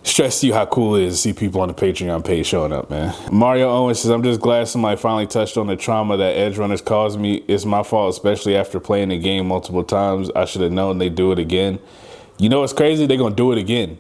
stress to you how cool it is to see people on the Patreon page showing up, man. Mario Owens says, I'm just glad somebody finally touched on the trauma that edge runners caused me. It's my fault, especially after playing the game multiple times. I should have known they'd do it again. You know what's crazy? They're gonna do it again.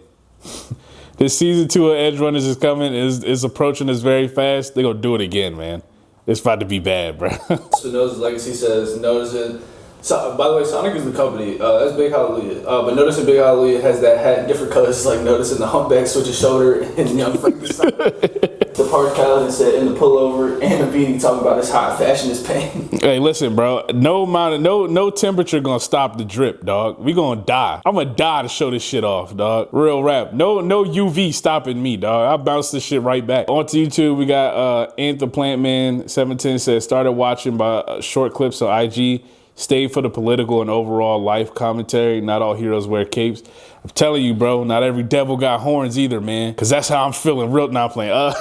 This season 2 of Edge Runners is coming, is approaching us very fast. They're gonna do it again, man. It's about to be bad, bro. Spinoza's Legacy says, noticing. So, by the way, SONIQ is the company. That's Big Hallelujah. But noticing Big Hallelujah has that hat in different colors, like noticing the humpback switch his shoulder and Young Frankenstein. The Parched Paladin said in the pullover and the beanie talking about his hot fashion is pain. Hey, listen, bro. No temperature gonna stop the drip, dog. We gonna die. I'm gonna die to show this shit off, dog. Real rap. No UV stopping me, dog. I bounce this shit right back. On to YouTube, we got AINT the Plant Man 710 says started watching by short clips on IG. Stay for the political and overall life commentary. Not all heroes wear capes. I'm telling you, bro, not every devil got horns either, man. Because that's how I'm feeling real. Not playing.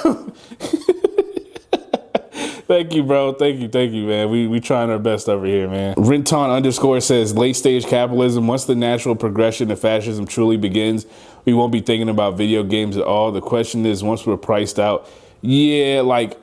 Thank you, bro. Thank you, man. We trying our best over here, man. Rinton_ says, late stage capitalism, once the natural progression of fascism truly begins, we won't be thinking about video games at all. The question is, once we're priced out, yeah, like,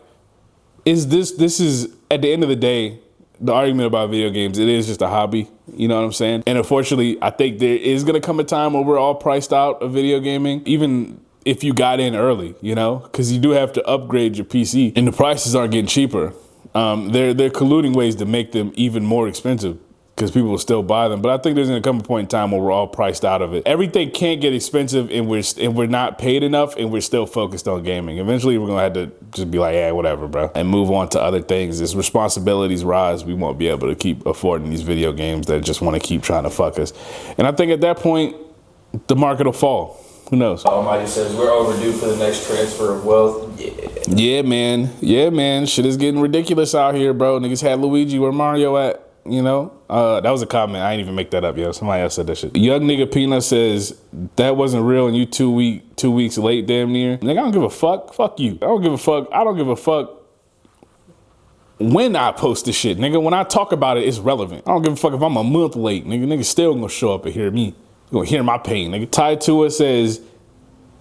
is this is, at the end of the day, the argument about video games, it is just a hobby. You know what I'm saying? And unfortunately, I think there is going to come a time where we're all priced out of video gaming, even if you got in early, you know, because you do have to upgrade your PC and the prices aren't getting cheaper. They're colluding ways to make them even more expensive because people will still buy them. But I think there's going to come a point in time where we're all priced out of it. Everything can't get expensive and we're not paid enough and we're still focused on gaming. Eventually, we're going to have to just be like, yeah, whatever, bro, and move on to other things. As responsibilities rise, we won't be able to keep affording these video games that just want to keep trying to fuck us. And I think at that point, the market will fall. Who knows? Almighty says, we're overdue for the next transfer of wealth. Yeah, man. Yeah, man. Shit is getting ridiculous out here, bro. Niggas had Luigi. Where Mario at? You know, that was a comment. I didn't even make that up, yo. Somebody else said that shit. Young Nigga Peanut says, that wasn't real and you 2 weeks late, damn near. Nigga, I don't give a fuck. Fuck you. I don't give a fuck. I don't give a fuck when I post this shit, nigga. When I talk about it, it's relevant. I don't give a fuck if I'm a month late, nigga. Nigga still gonna show up and hear me. You gonna hear my pain, nigga. Ty Tua says,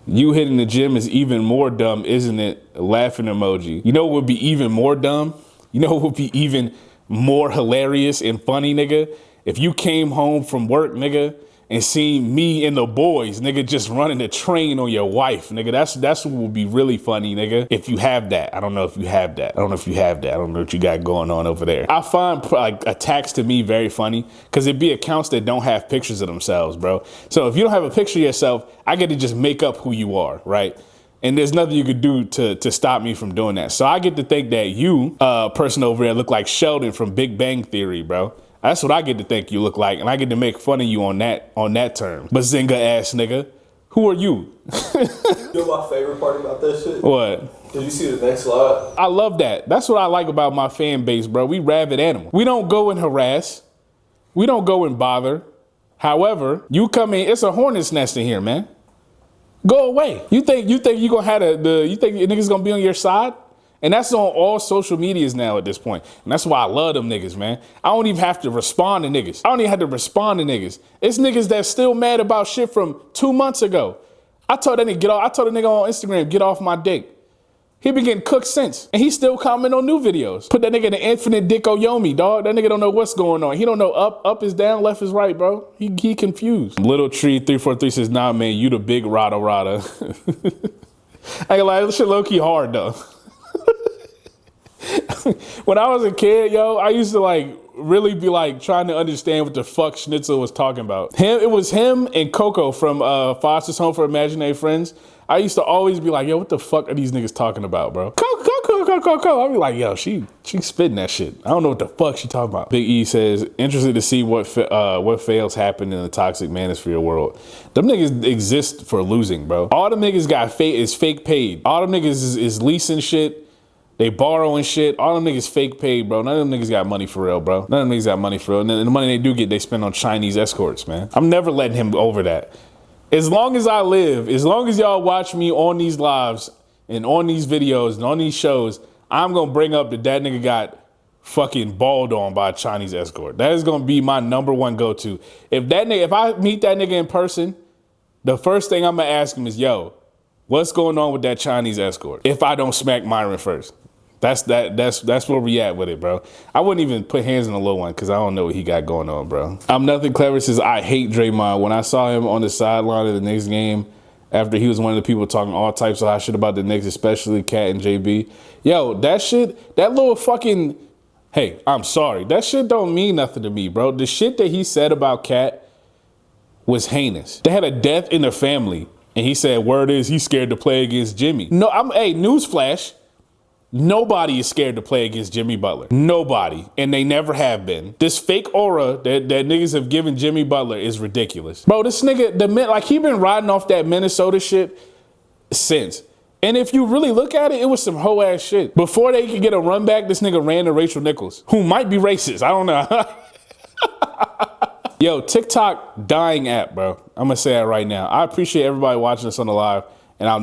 you hitting the gym is even more dumb, isn't it? Laughing emoji. You know what would be even more dumb? You know what would be even more hilarious and funny, nigga? If you came home from work, nigga, and seen me and the boys, nigga, just running a train on your wife, nigga. That's what would be really funny, nigga. If you have that. I don't know if you have that. I don't know what you got going on over there. I find like attacks to me very funny because it'd be accounts that don't have pictures of themselves, bro. So if you don't have a picture of yourself, I get to just make up who you are, right? And there's nothing you could do to stop me from doing that. So I get to think that you, person over there, look like Sheldon from Big Bang Theory, bro. That's what I get to think you look like, and I get to make fun of you on that term. Bazinga ass nigga, who are you? You know my favorite part about that shit? What? Did you see the next slide? I love that. That's what I like about my fan base, bro. We rabid animal. We don't go and harass. We don't go and bother. However, you come in, it's a hornet's nest in here, man. Go away. You think you gonna have you think niggas gonna be on your side? And that's on all social medias now at this point. And that's why I love them niggas, man. I don't even have to respond to niggas. I don't even have to respond to niggas. It's niggas that's still mad about shit from 2 months ago. I told that nigga get off. I told a nigga on Instagram, get off my dick. He been getting cooked since. And he still commenting on new videos. Put that nigga in the infinite dick Oyomi, dog. That nigga don't know what's going on. He don't know up is down, left is right, bro. He confused. Little Tree 343 says, nah, man, you the big rada rada. I ain't lie, this shit low key hard though. When I was a kid, yo, I used to like really be like trying to understand what the fuck Schnitzel was talking about. It was him and Coco from Foster's Home for Imaginary Friends. I used to always be like, yo, what the fuck are these niggas talking about, bro? Coco. I'd be like, yo, she spitting that shit. I don't know what the fuck she talking about. Big E says, interested to see what fails happen in the toxic manosphere world. Them niggas exist for losing, bro. All them niggas is fake paid. All them niggas is leasing shit. They borrowing shit. All them niggas fake paid, bro. None of them niggas got money for real, bro. None of them niggas got money for real. And the money they do get, they spend on Chinese escorts, man. I'm never letting him over that. As long as I live, as long as y'all watch me on these lives and on these videos and on these shows, I'm gonna bring up that nigga got fucking balled on by a Chinese escort. That is gonna be my #1 go-to. If I meet that nigga in person, the first thing I'm gonna ask him is, yo, what's going on with that Chinese escort? If I don't smack Myron first. That's where we at with it, bro. I wouldn't even put hands on the little one because I don't know what he got going on, bro. I'm Nothing Clever says, I hate Draymond. When I saw him on the sideline of the Knicks game, after he was one of the people talking all types of hot shit about the Knicks, especially Cat and JB. Yo, that shit, that little fucking, hey, I'm sorry. That shit don't mean nothing to me, bro. The shit that he said about Cat was heinous. They had a death in the family, and he said, word is he's scared to play against Jimmy. No, hey, newsflash. Nobody is scared to play against Jimmy Butler. Nobody. And they never have been. This fake aura that niggas have given Jimmy Butler is ridiculous. Bro, this nigga, he been riding off that Minnesota shit since. And if you really look at it, it was some hoe ass shit. Before they could get a run back, this nigga ran to Rachel Nichols, who might be racist. I don't know. Yo, TikTok dying app, bro. I'm gonna say that right now. I appreciate everybody watching us on the live, and I'll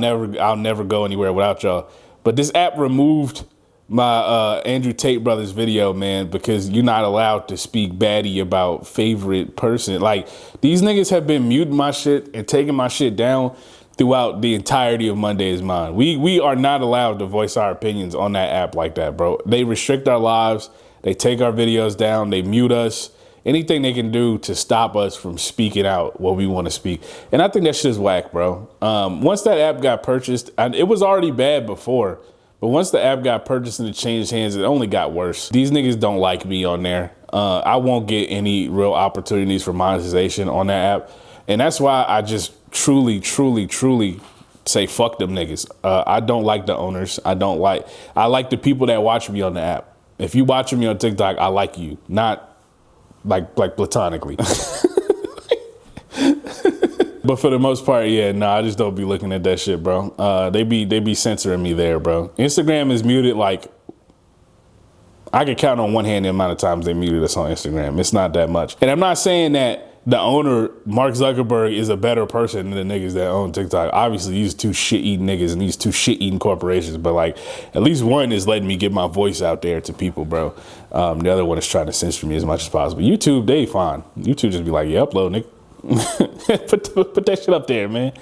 never go anywhere without y'all. But this app removed my Andrew Tate brothers video, man, because you're not allowed to speak baddie about favorite person. Like, these niggas have been muting my shit and taking my shit down throughout the entirety of Monday Is Mine. We are not allowed to voice our opinions on that app like that, bro. They restrict our lives. They take our videos down. They mute us. Anything they can do to stop us from speaking out what we want to speak. And I think that shit is whack, bro. Once that app got purchased, it was already bad before, but once the app got purchased and it changed hands, it only got worse. These niggas don't like me on there. I won't get any real opportunities for monetization on that app. And that's why I just truly say fuck them niggas. I don't like the owners. I like the people that watch me on the app. If you watching me on TikTok, I like you, not like platonically. But for the most part, yeah, no, I just don't be looking at that shit, bro. They be censoring me there, bro. Instagram is muted, like, I can count on one hand the amount of times they muted us on Instagram. It's not that much. And I'm not saying that the owner, Mark Zuckerberg, is a better person than the niggas that own TikTok. Obviously, these two shit-eating niggas and these two shit-eating corporations, but like, at least one is letting me get my voice out there to people, bro. The other one is trying to censor me as much as possible. YouTube, they fine. YouTube just be like, yeah, upload, nigga. put that shit up there, man.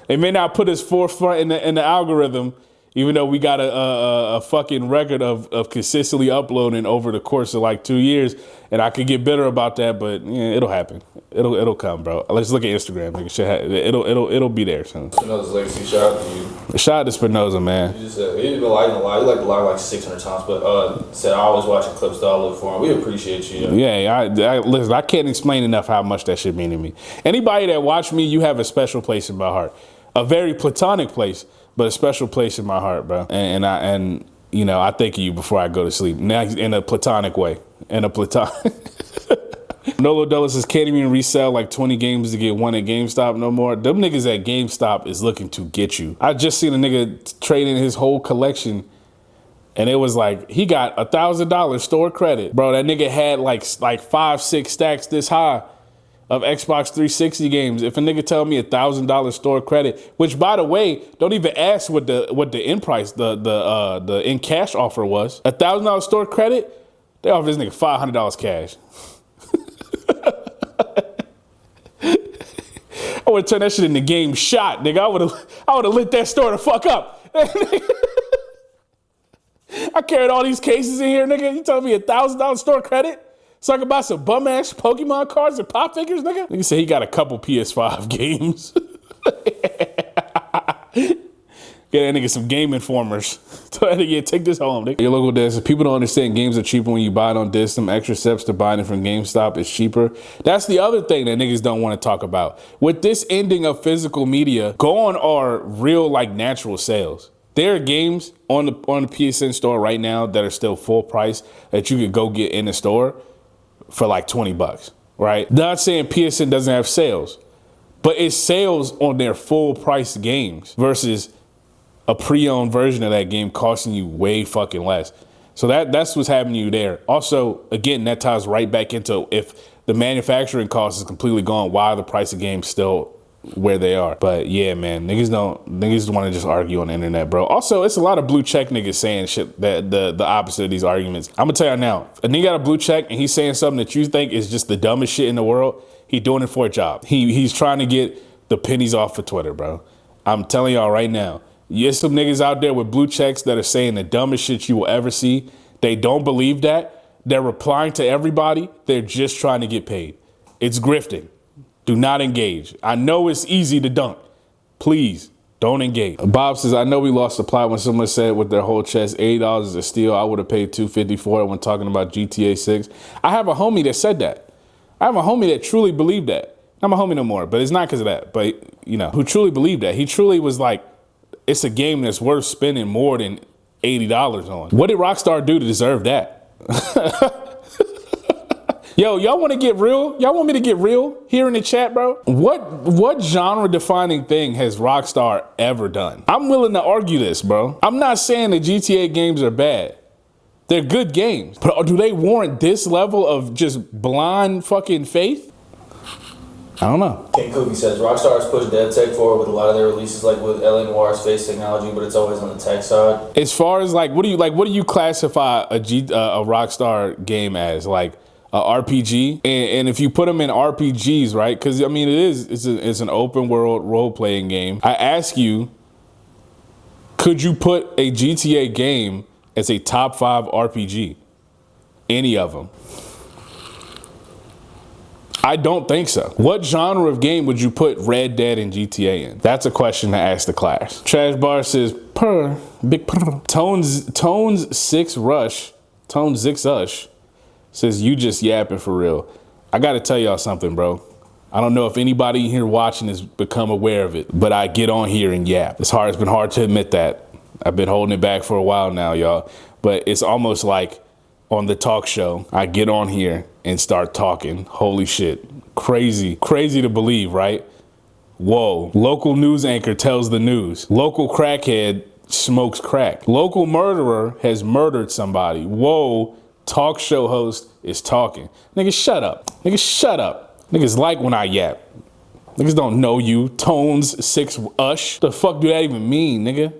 They may not put us forefront in the algorithm, even though we got a fucking record of consistently uploading over the course of like 2 years, and I could get better about that, but yeah, it'll happen. It'll come, bro. Let's look at Instagram. Nigga. It'll be there soon. Spinoza's legacy, shout out to you. Shout out to Spinoza, man. He just said he's been liking a lot. He liked the live like 600 times, but said I always watch the clips that I look for him. We appreciate you. Yeah, listen, I can't explain enough how much that shit mean to me. Anybody that watch me, you have a special place in my heart, a very platonic place, but a special place in my heart, bro. And you know, I thank you before I go to sleep. Now, in a platonic way. Nolo Dulles says, can't even resell like 20 games to get one at GameStop no more. Them niggas at GameStop is looking to get you. I just seen a nigga trading his whole collection And it was like, he got $1,000 store credit. Bro, that nigga had like 5-6 stacks this high of Xbox 360 games. If a nigga tell me $1,000 store credit, which by the way, don't even ask what the end price, the in cash offer was. $1,000 store credit, they offer this nigga $500 cash. I would turn that shit into game shot, nigga. I would have lit that store the fuck up. I carried all these cases in here, nigga. You telling me $1,000 store credit? So I can buy some bum ass Pokemon cards and pop figures, nigga? Nigga said he got a couple PS5 games. Get that nigga some Game Informers. Tell that nigga, take this home, nigga. Your local desk. People don't understand games are cheaper when you buy it on disc. Some extra steps to buying it from GameStop is cheaper. That's the other thing that niggas don't want to talk about. With this ending of physical media, gone are real like natural sales. There are games on the PSN store right now that are still full price that you could go get in the store for like $20, right? Not saying PSN doesn't have sales, but it's sales on their full price games versus a pre-owned version of that game costing you way fucking less. So that's what's happening to you there. Also, again, that ties right back into if the manufacturing cost is completely gone, why are the price of games still where they are? But yeah, man, niggas want to just argue on the internet, bro. Also, it's a lot of blue check niggas saying shit that the opposite of these arguments. I'm gonna tell you now, a nigga got a blue check and he's saying something that you think is just the dumbest shit in the world, he doing it for a job. He's trying to get the pennies off of Twitter, bro. I'm telling y'all right now. There's some niggas out there with blue checks that are saying the dumbest shit you will ever see. They don't believe that. They're replying to everybody. They're just trying to get paid. It's grifting. Do not engage. I know it's easy to dunk. Please don't engage. Bob says, I know we lost supply when someone said with their whole chest, $80 is a steal. I would have paid $250 for it when talking about GTA 6. I have a homie that said that. I have a homie that truly believed that. I'm a homie no more, but it's not because of that. But, you know, who truly believed that. He truly was like, it's a game that's worth spending more than $80 on. What did Rockstar do to deserve that? Yo, y'all want to get real? Y'all want me to get real here in the chat, bro? What genre defining thing has Rockstar ever done? I'm willing to argue this, bro. I'm not saying the GTA games are bad. They're good games. But do they warrant this level of just blind fucking faith? I don't know. King Cookie says Rockstar has pushed dev tech forward with a lot of their releases, like with LA Noir's face technology, but it's always on the tech side. As far as what do you classify a Rockstar game as? Like a RPG? And if you put them in RPGs, right? Because I mean, it's an open world role playing game. I ask you, could you put a GTA game as a top 5 RPG? Any of them? I don't think so. What genre of game would you put Red Dead and GTA in? That's a question to ask the class. Trash Bar says, purr, big purr. Tones 6 Rush says, you just yapping for real. I gotta tell y'all something, bro. I don't know if anybody here watching has become aware of it, but I get on here and yap. It's been hard to admit that. I've been holding it back for a while now, y'all. But it's almost like on the talk show, I get on here and start talking. Holy shit. Crazy to believe, right? Whoa. Local news anchor tells the news. Local crackhead smokes crack. Local murderer has murdered somebody. Whoa. Talk show host is talking. Nigga, shut up. Nigga, shut up. Niggas like when I yap. Niggas don't know you. Tones 6 Ush. The fuck do that even mean, nigga?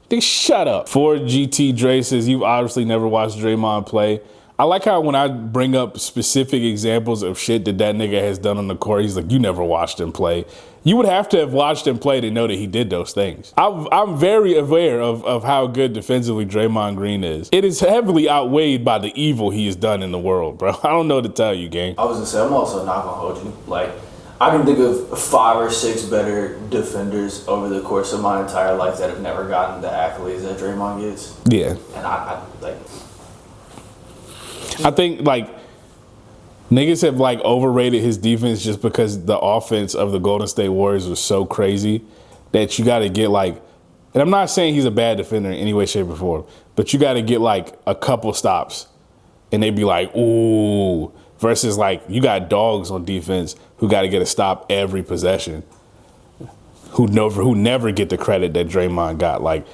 Nigga, shut up. 4GT Dre says, you've obviously never watched Draymond play. I like how when I bring up specific examples of shit that nigga has done on the court, he's like, you never watched him play. You would have to have watched him play to know that he did those things. I'm very aware of how good defensively Draymond Green is. It is heavily outweighed by the evil he has done in the world, bro. I don't know what to tell you, gang. I was gonna say, I'm also not gonna hold you. Like, I can think of 5 or 6 better defenders over the course of my entire life that have never gotten the accolades that Draymond gets. Yeah. And I think like niggas have like overrated his defense just because the offense of the Golden State Warriors was so crazy that you got to get like, and I'm not saying he's a bad defender in any way, shape, or form, but you got to get like a couple stops and they'd be like, ooh, versus like you got dogs on defense who got to get a stop every possession, who never get the credit that Draymond got. Like,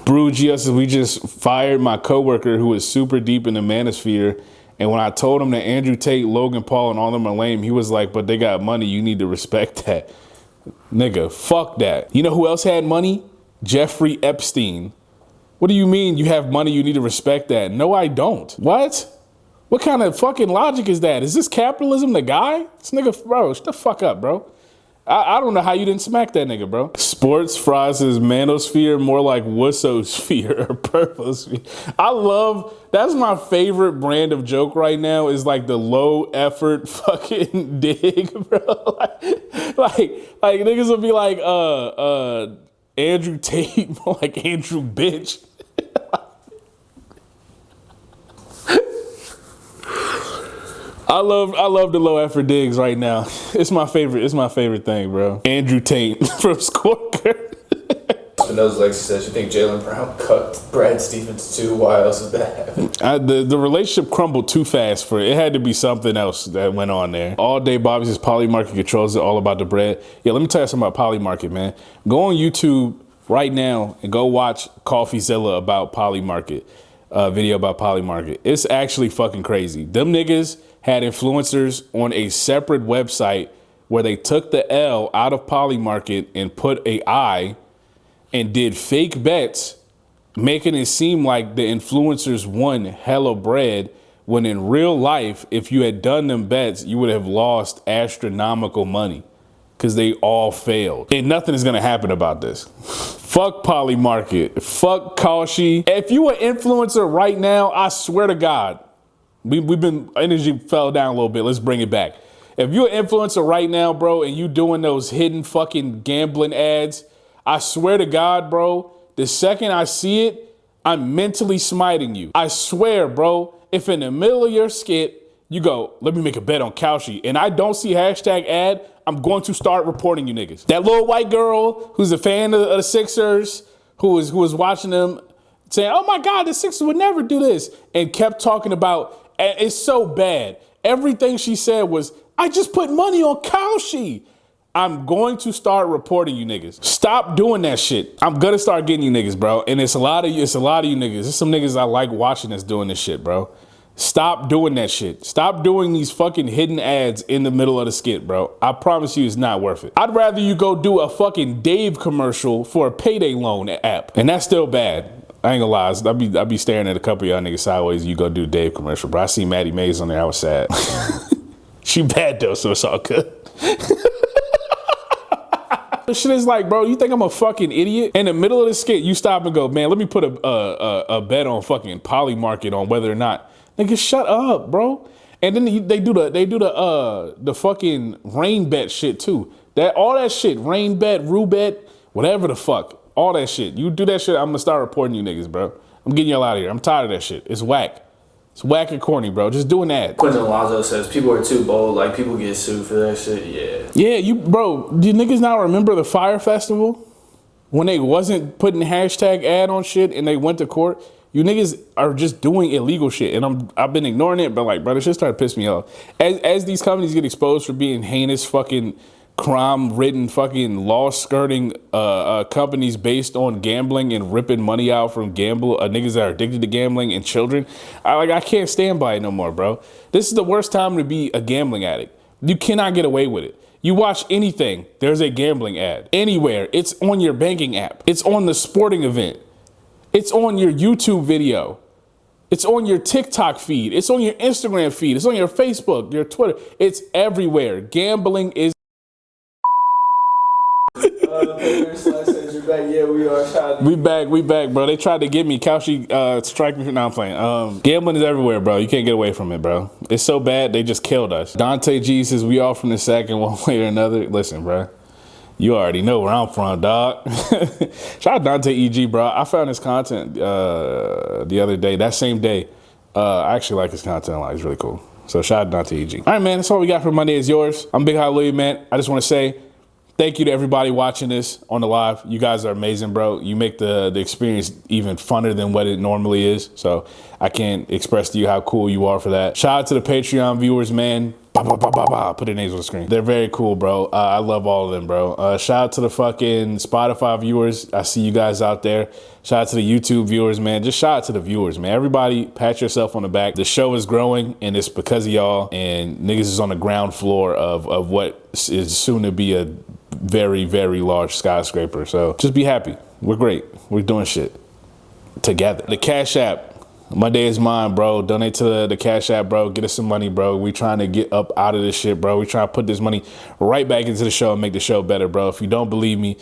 Brew GS, we just fired my coworker who was super deep in the manosphere. And when I told him that Andrew Tate, Logan Paul, and all them are lame, he was like, but they got money. You need to respect that. Nigga, fuck that. You know who else had money? Jeffrey Epstein. What do you mean you have money? You need to respect that. No, I don't. What? What kind of fucking logic is that? Is this capitalism the guy? This nigga, bro, shut the fuck up, bro. I don't know how you didn't smack that nigga, bro. Sports Fries is manosphere, more like wussosphere or purposphere. I love, that's my favorite brand of joke right now is like the low effort fucking dig, bro. like niggas will be like, Andrew Tate, more like Andrew bitch. I love the low effort digs right now. It's my favorite thing, bro. Andrew Tate from Squawker. Those Lexi says you think Jaylen Brown cut Brad Stevens too. Why else is that happening? The relationship crumbled too fast for it. It had to be something else that went on there. All day Bobby says Polymarket controls it, all about the bread. Yeah, let me tell you something about Polymarket, man. Go on YouTube right now and go watch CoffeeZilla about Polymarket, video about Polymarket. It's actually fucking crazy. Them niggas had influencers on a separate website where they took the L out of Polymarket and put a I and did fake bets, making it seem like the influencers won hella bread, when in real life, if you had done them bets, you would have lost astronomical money because they all failed. And nothing is gonna happen about this. Fuck Polymarket, fuck Kaushi. If you an influencer right now, I swear to God, we've been, energy fell down a little bit. Let's bring it back. If you're an influencer right now, bro, and you doing those hidden fucking gambling ads, I swear to God, bro, the second I see it, I'm mentally smiting you. I swear, bro, if in the middle of your skit, you go, let me make a bet on Kaushi, and I don't see hashtag ad, I'm going to start reporting you niggas. That little white girl who's a fan of the Sixers, who was watching them, saying, oh my God, the Sixers would never do this, and kept talking about, and it's so bad. Everything she said was, I just put money on Kaushi. I'm going to start reporting you niggas. Stop doing that shit. I'm gonna start getting you niggas, bro. And it's a lot of you niggas. There's some niggas I like watching that's doing this shit, bro. Stop doing that shit. Stop doing these fucking hidden ads in the middle of the skit, bro. I promise you it's not worth it. I'd rather you go do a fucking Dave commercial for a payday loan app. And that's still bad. I ain't gonna lie, I'll be staring at a couple of y'all niggas sideways. You go do Dave commercial, bro. I see Maddie Mays on there. I was sad. She bad though, so it's all good. This shit is like, bro, you think I'm a fucking idiot? In the middle of the skit, you stop and go, man, let me put a bet on fucking Polymarket on whether or not. Nigga, shut up, bro. And then they do the fucking rain bet shit too. All that shit, rain bet, rue bet, whatever the fuck. All that shit. You do that shit, I'm gonna start reporting you niggas, bro. I'm getting y'all out of here. I'm tired of that shit. It's whack. It's whack and corny, bro. Just doing that. Quentin Alonzo says people are too bold. Like, people get sued for that shit. Yeah. Yeah, bro, do you niggas not remember the Fire Festival? When they wasn't putting hashtag ad on shit and they went to court? You niggas are just doing illegal shit. And I've been ignoring it, but like, bro, this shit started to piss me off. As these companies get exposed for being heinous fucking crime-ridden fucking law-skirting companies based on gambling and ripping money out from niggas that are addicted to gambling and children. I can't stand by it no more, bro. This is the worst time to be a gambling addict. You cannot get away with it. You watch anything, there's a gambling ad. Anywhere, it's on your banking app. It's on the sporting event. It's on your YouTube video. It's on your TikTok feed. It's on your Instagram feed. It's on your Facebook, your Twitter. It's everywhere. Gambling is yeah, we are. We back, bro. They tried to get me. Kaushi strike me. No, I'm playing. Gambling is everywhere, bro. You can't get away from it, bro. It's so bad, they just killed us. Dante G says, we all from the second one way or another. Listen, bro. You already know where I'm from, dog. Shout out Dante EG, bro. I found his content the other day, that same day. I actually like his content a lot. He's really cool. So shout out Dante EG. All right, man. That's all we got for Monday is yours. I'm Big Hallelujah, man. I just want to say, thank you to everybody watching this on the live. You guys are amazing, bro. You make the experience even funner than what it normally is. So I can't express to you how cool you are for that. Shout out to the Patreon viewers, man. bah, bah, bah, bah, bah, put their names on the screen. They're very cool, bro. I love all of them, bro. Shout out to the fucking Spotify viewers. I see you guys out there. Shout out to the YouTube viewers, man. Just shout out to the viewers, man. Everybody pat yourself on the back. The show is growing, and it's because of y'all. And niggas is on the ground floor of what is soon to be a very, very large skyscraper. So just be happy. We're great. We're doing shit together. The Cash App. Monday is mine, bro. Donate to the Cash App, bro. Get us some money, bro. We trying to get up out of this shit, bro. We trying to put this money right back into the show and make the show better, bro. If you don't believe me,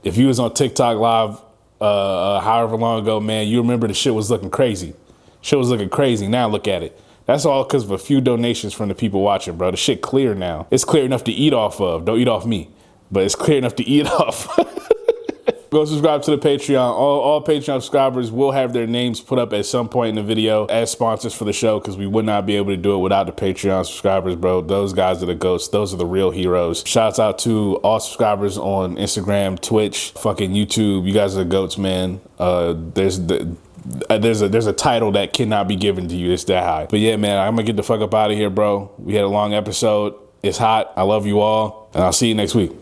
if you was on TikTok live however long ago, man, you remember the shit was looking crazy. Shit was looking crazy. Now look at it. That's all because of a few donations from the people watching, bro. The shit clear now. It's clear enough to eat off of. Don't eat off me, but it's clear enough to eat off. Go subscribe to the Patreon. All Patreon subscribers will have their names put up at some point in the video as sponsors for the show, because we would not be able to do it without the Patreon subscribers, bro. Those guys are the goats. Those are the real heroes. Shouts out to all subscribers on Instagram, Twitch, fucking YouTube. You guys are the goats, man. There's a title that cannot be given to you. It's that high. But yeah, man, I'm gonna get the fuck up out of here, bro. We had a long episode. It's hot. I love you all, and I'll see you next week.